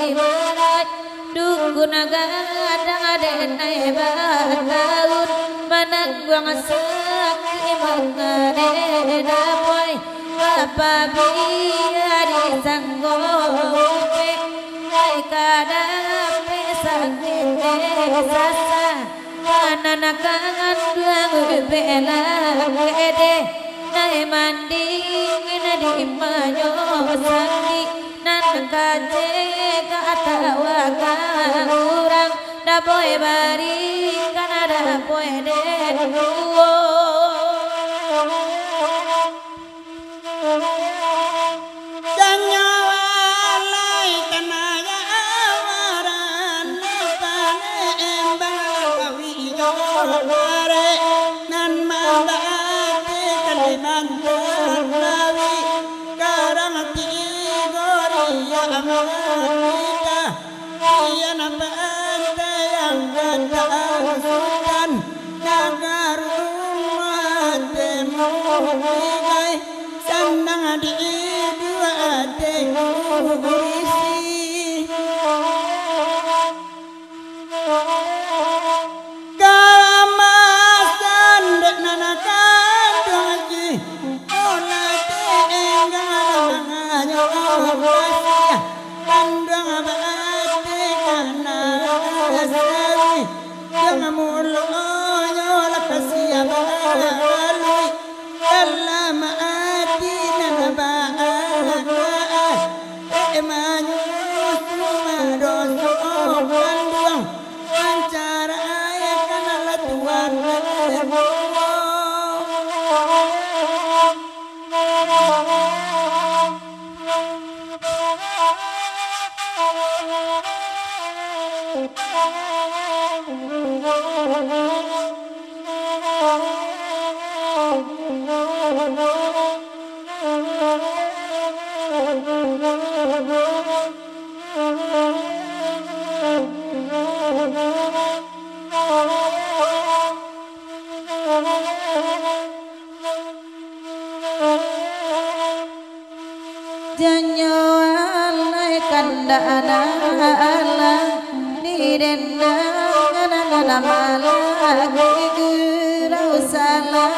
ibarat dukun gadang denai bataun managwang sakit mengadeda boy Bapa biar disanggope Hai kadape sakit sasa Kanana kangan duang bela kede Nai mandingin di manyo sandi Nan kaje katawa kurang Da boy bari kanada boy dewa janyo alai kanda ala ni denna ngana mala gurau salah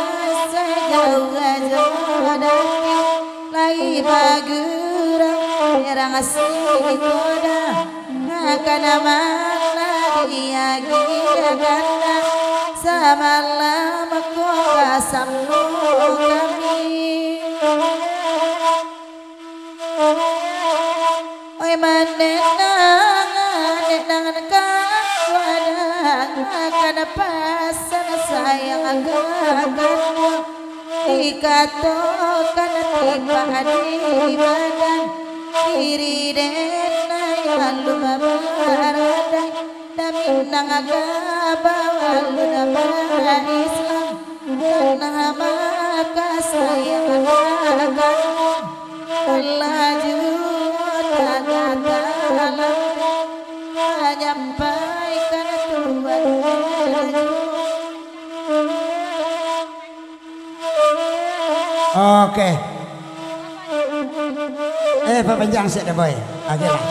sejauh jodaki lai bagurau erang sikoda ngakana mala dia gidagana samalam ko kasamno kami oi manenangan kawadang akan pasan sayang agaganmu dikatokan tiba di badan diri dena ya lu babaradai daminang agabawa lu nama Islam karena maka saya akan laju tagatalam menyampaikan Tuhan Oke. Papanjang sih dah boy. Oke lah.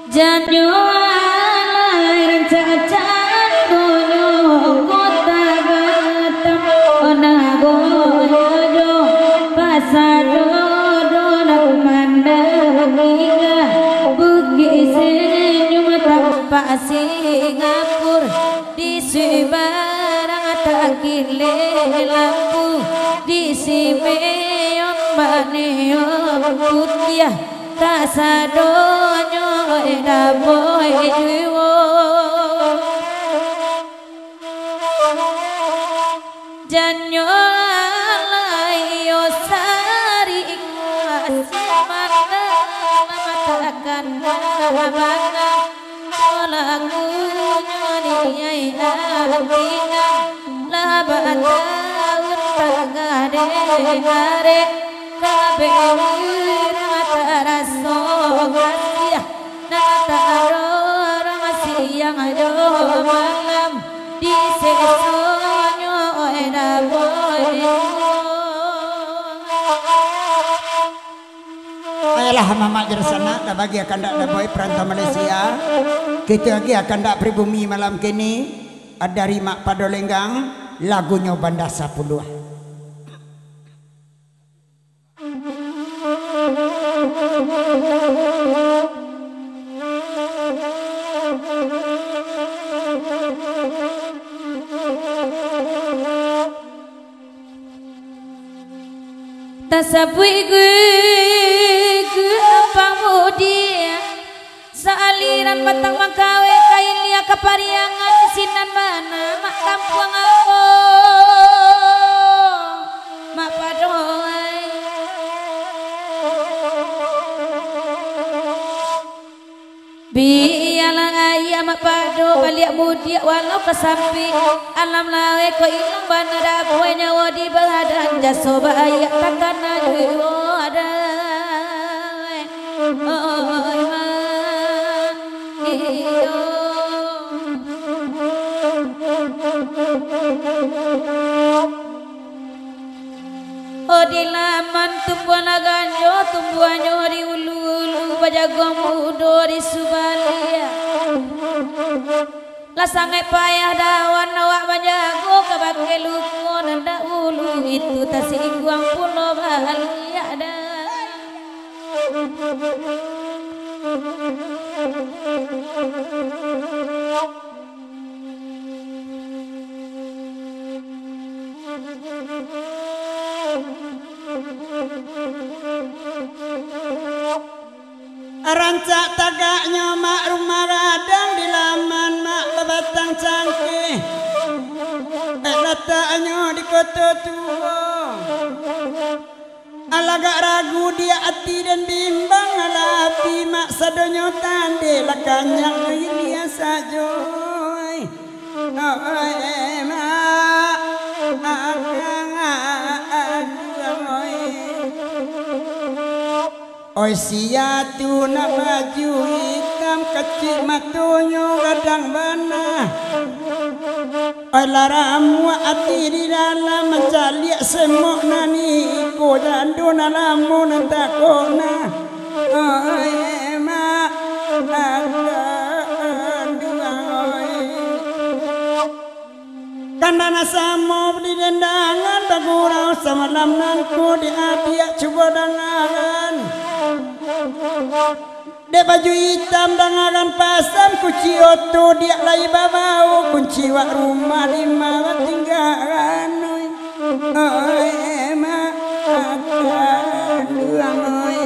Janyo alair cacan gonyo kota gatam onago yojo pasado dona mandangiga bugi senyum tanpa Singapura di Sebarang takile lampu di Simeon Baneon Putiah Tasadonyo eda boy jiwo Janyo alayo sari asmana matakan bana lagu nyoni atina labata utagade are kabe taraso gasia nataro siang ayo malam di sesonyo eda boy Ayolah mama jersana dah bagi akan dak boy perantau Malaysia. Kita lagi akan dak pribumi malam kini dari Mak Padolenggang lagunya Banda Sapuluh. Tasabui gue pamudia saaliran batang mangkawe kailia kapariangan sinan mana mak kampung aku mak padoai biarlah ayah mak pado balik mudia walau kesampi alam lawe ko ilung bandara boy nyawa di badan jaso bahaya takkan aduh ada oh di laman tumbuhan aganjo tumbuhannya di ulu-ulu bajagong mudo di Subalia lah sangai payah dawan awak bajago kebagai luku nanda ulu itu tasiguang pulau bahagia ada Rancak tagaknya mak rumah radang di laman mak lebatang cangkih letaknya di kota tua alagak ragu dia hati dan bimbang alapi mak sadonyo tande lakanyang ini sajoy mak oi siatu nak baju hitam kecil matunyo kadang bana oi laramu hati di dalam mencaliak semok nani ko dan dona lamu nantakona oi mak kandana samo di dendangan bagurau semalam nangku di apiak coba dangan de baju hitam dangan pasam kunci oto dia lai babau kunci wak rumah di mana tinggalan oi emak akan duang oi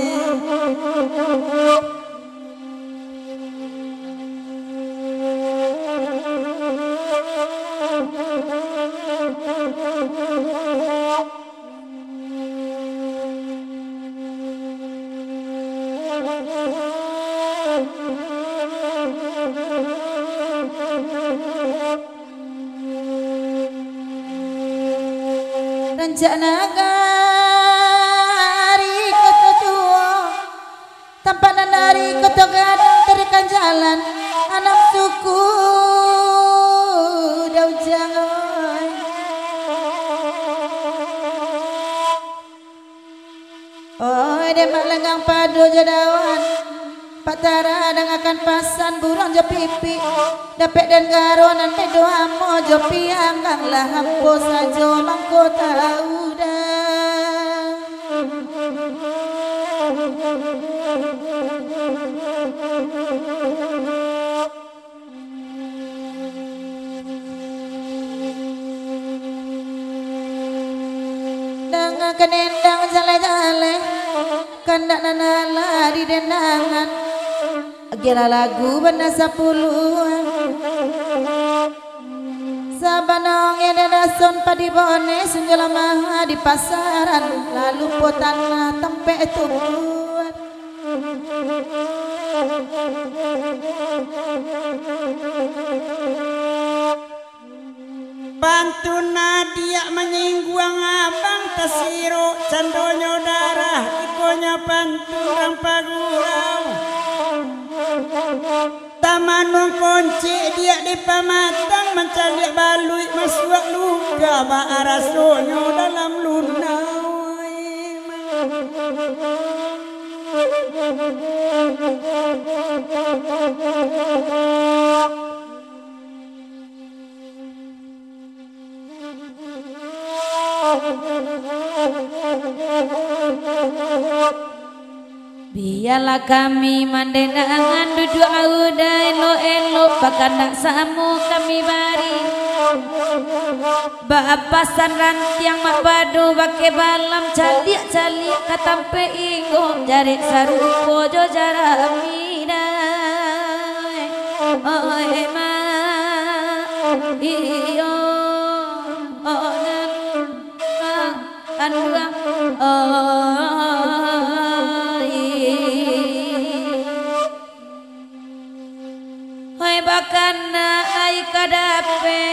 Rancak nagari kota tua tanpa nari kota gadang terikan jalan anak suku daujang oi demak lenggang padu jadawan patara dan akan pasan burung jo pipi dapet dan garonan doa mo jo pianggang lah hampo sajo mangko tahu dah dengan kenendang jale-jale kandak nanala di dendangan kira lagu benda 10 sabanong yang dason padi bone sunjala maha di pasaran lalu potanah tempe tubuh Pantuna dia menyingguang abang tasiro candonyo darah ikonya panturang pagurau tamanong kunci dia di pamatang mencalik balui masuk luka baarasonyo dalam lunau biarlah kami mandenangan duduk auda elo-elo bahkan nak samu kami bari bapasan rantiang mak badu bake balam caliak-caliak katampe ingo jari sarupo jo jaramidai oi ma iyo onan anuga bakana ai kadape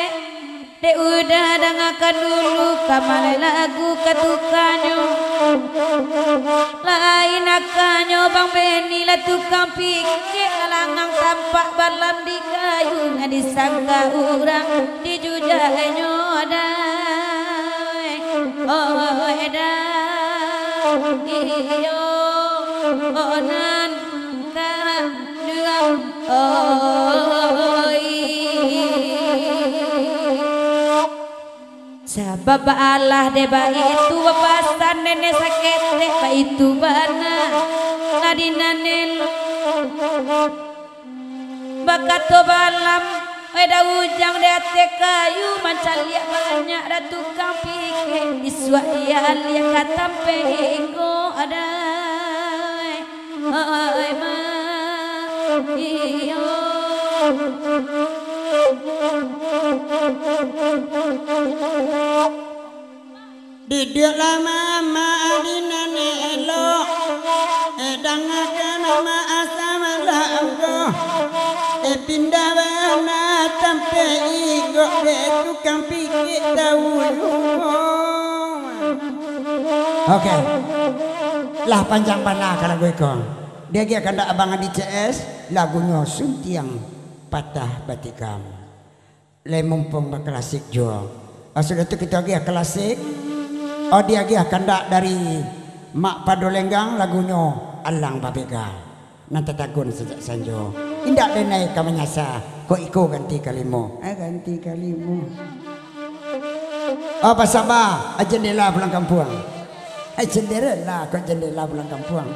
de udah dengarkan dulu kamar lagu katukanyo lain akanyo bang Beni lah tukang pikir langang tampak balam di kayu ngadi sangka urang di jujahnyo dai oh dai iyo onan ka duang sabab Allah deba itu bapasan nenek sakit deba itu bana ngadinanel bakato balam ada ujang date kayu mancaliak banyak ada tukang pikir iswak dia liang katampe ingo ada ai ma iyo Didiak lama ma'adina elo edang akan nama asama langgo pindah bana tampe igo de tukang pikir dahulu. Oke lah panjang panah kalau gue kong dia akan ada abang di CS lagunya suntiang patah batikam le mumpung klasik jual sudah itu kita lagi klasik. Oh dia akan dak dari Mak Padolenggang lagunya Alang Babega nanti takun sejak sanjo indak denai kamanyasa kok iko ganti kalimu ganti kalimu apa sabah jendela pulang kampung jendela kok jendela pulang kampung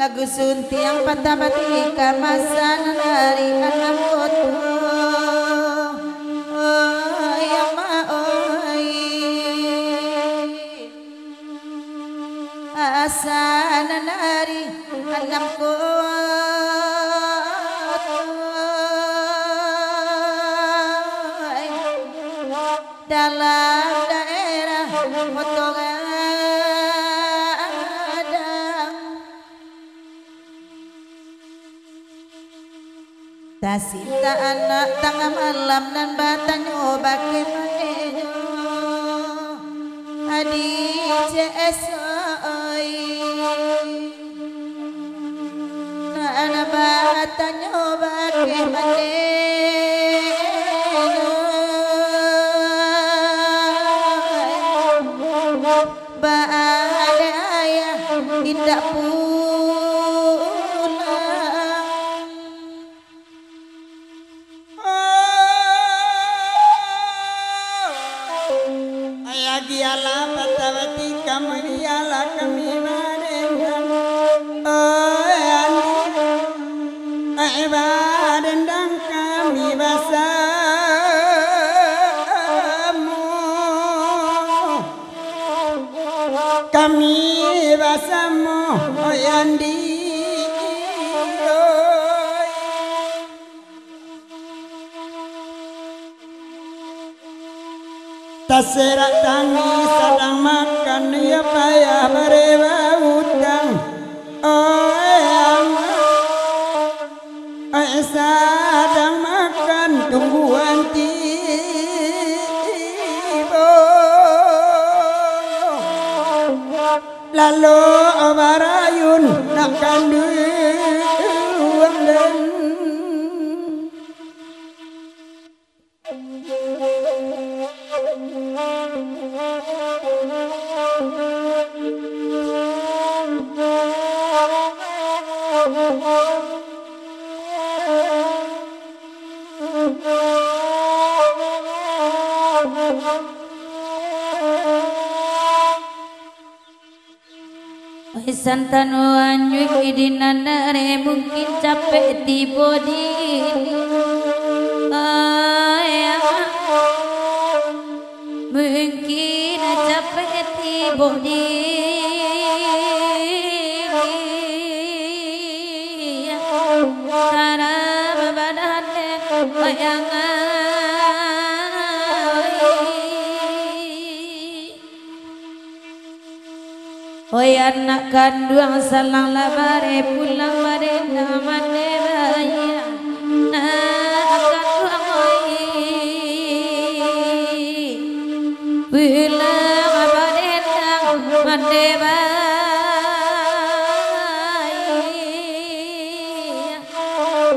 lagu suntiang patah batika masa dari anak koto ya ma oi asal nari alam ko dalam daerah potongan tasinta anak tengah malam dan batanyo bake manenyo adi CSI na anak batanyo bake manenyo baadaya tidak Giala patawati kamariala kami barendang barendang kami basamu yandi Tasera tangi sedang makan ya payah berewa utang sedang makan tungguan tiba lalu barayun nak kanduang dan Santano anjui idinanare mungkin capek di body mungkin capek di body cara badannya bayangan Oi anak kandung salang labare pulang bare namane raya na kandung oi pulang bare namane raya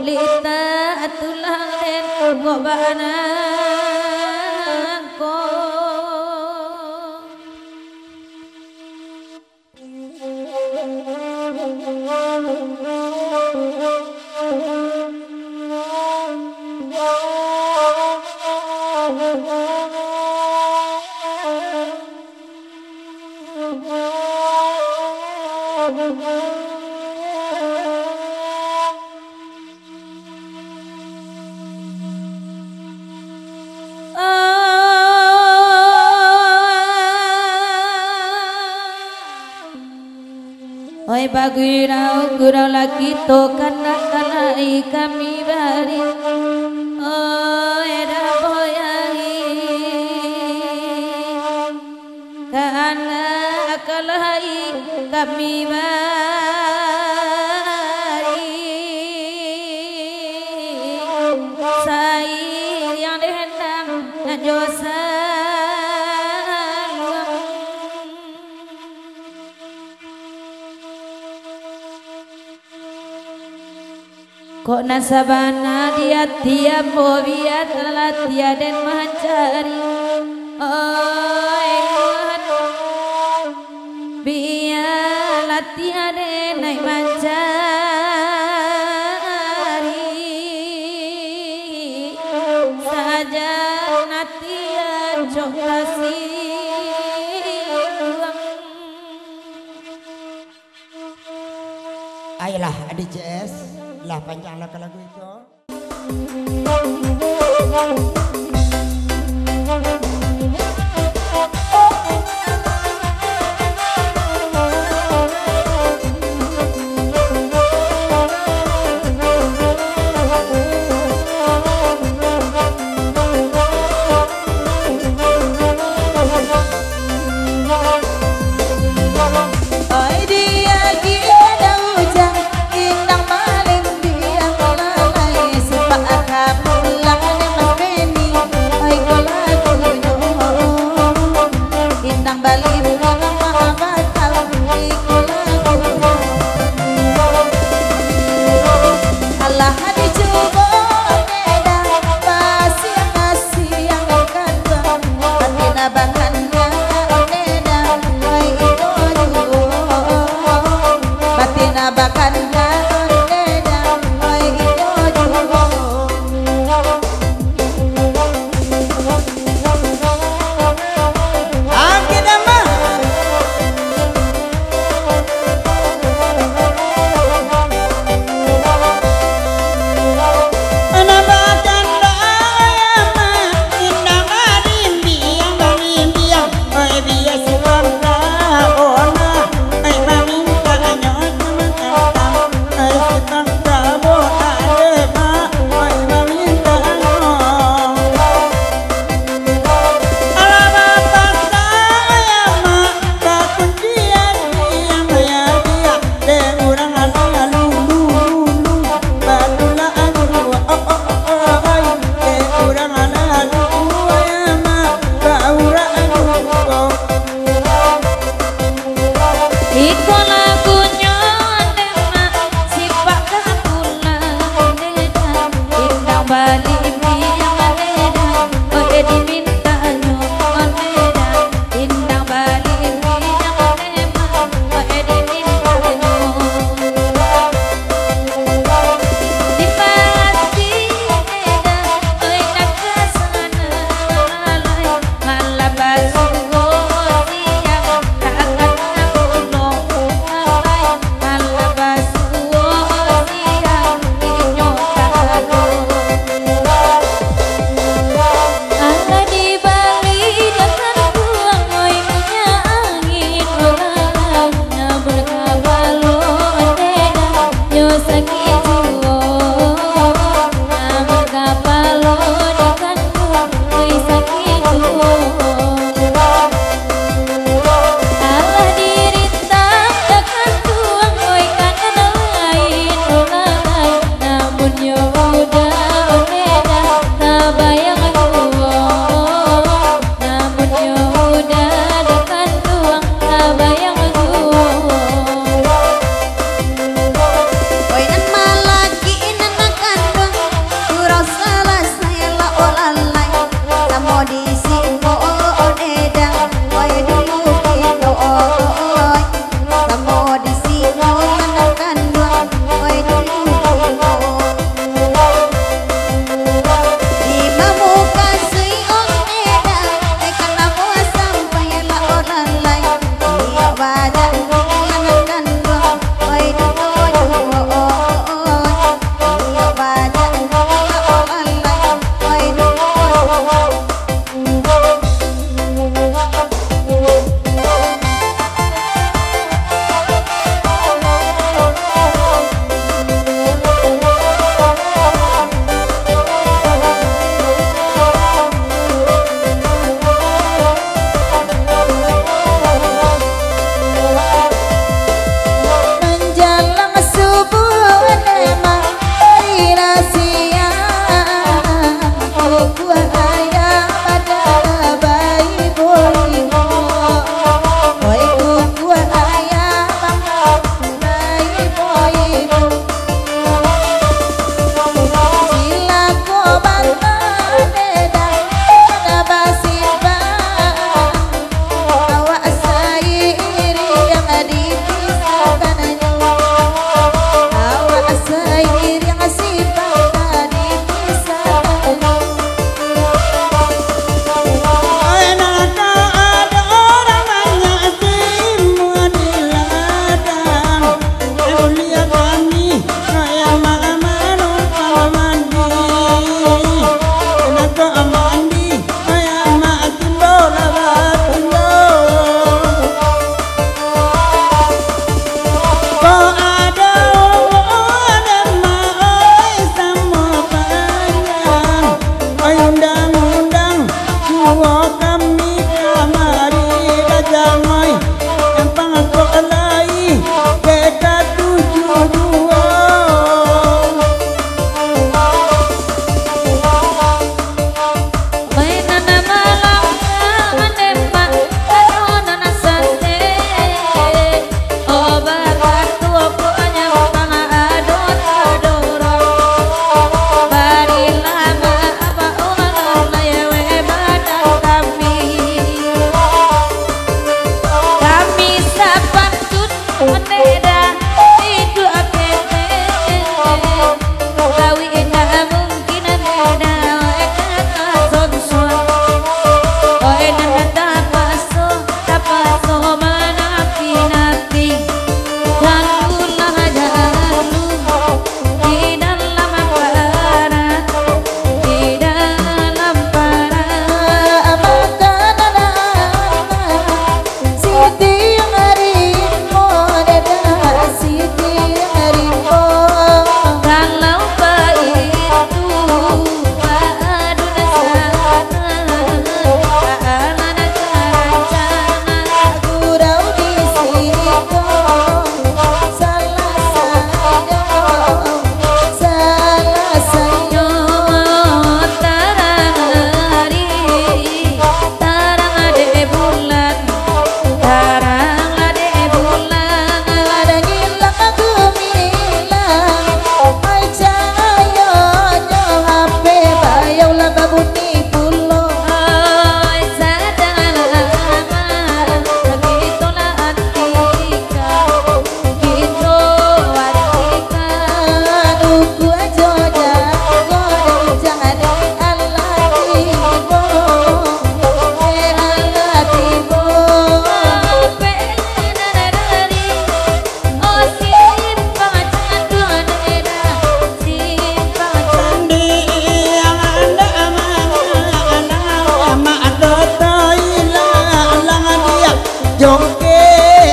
lita tulang den gobana Oi bagirau gurau lagi to kana kalai kami bari oi raboyai kana kalai kami bari sai yang dihendang najosa Kok nasabana dia tiap bobia telah tiada mencari biar latihan naik mencari saja latihan jok kasih ayolah adik CS lah panjang lah lagu itu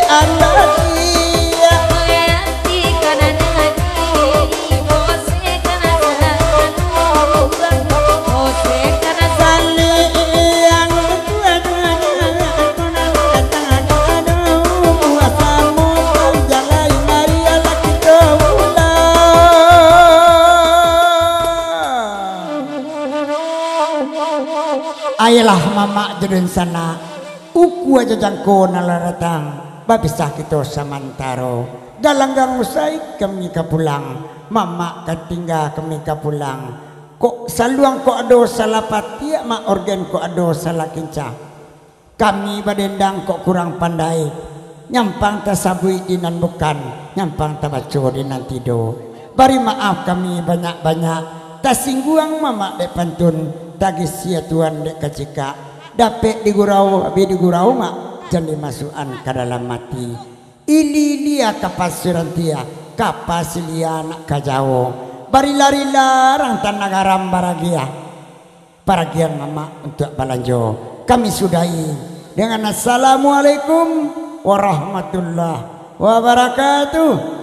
andalia Hati kana nadi Bose kana sana Bose kana sali yang asamu jalai Maria laki kawula ayolah mama jedun sana uku aja jangko nalaratang babisah kita samantaro galanggang usai kami kapulang mama katingga kami kapulang kok saluang kok ado salapat tiak ma organ kok ado salah kinca kami badendang kok kurang pandai nyampang tasabui dinan bukan nyampang tabaco dinan tido bari maaf kami banyak-banyak tasingguang mama dek pantun tagis sia tuan dek kacika dapet digurau abi digurau mak jadi masukan ke dalam mati ililia kapasuran tia kapasilia nak kajawo bari lari larang tanah garam baragia paragian mama untuk balanjo kami sudahi dengan assalamualaikum warahmatullahi wabarakatuh.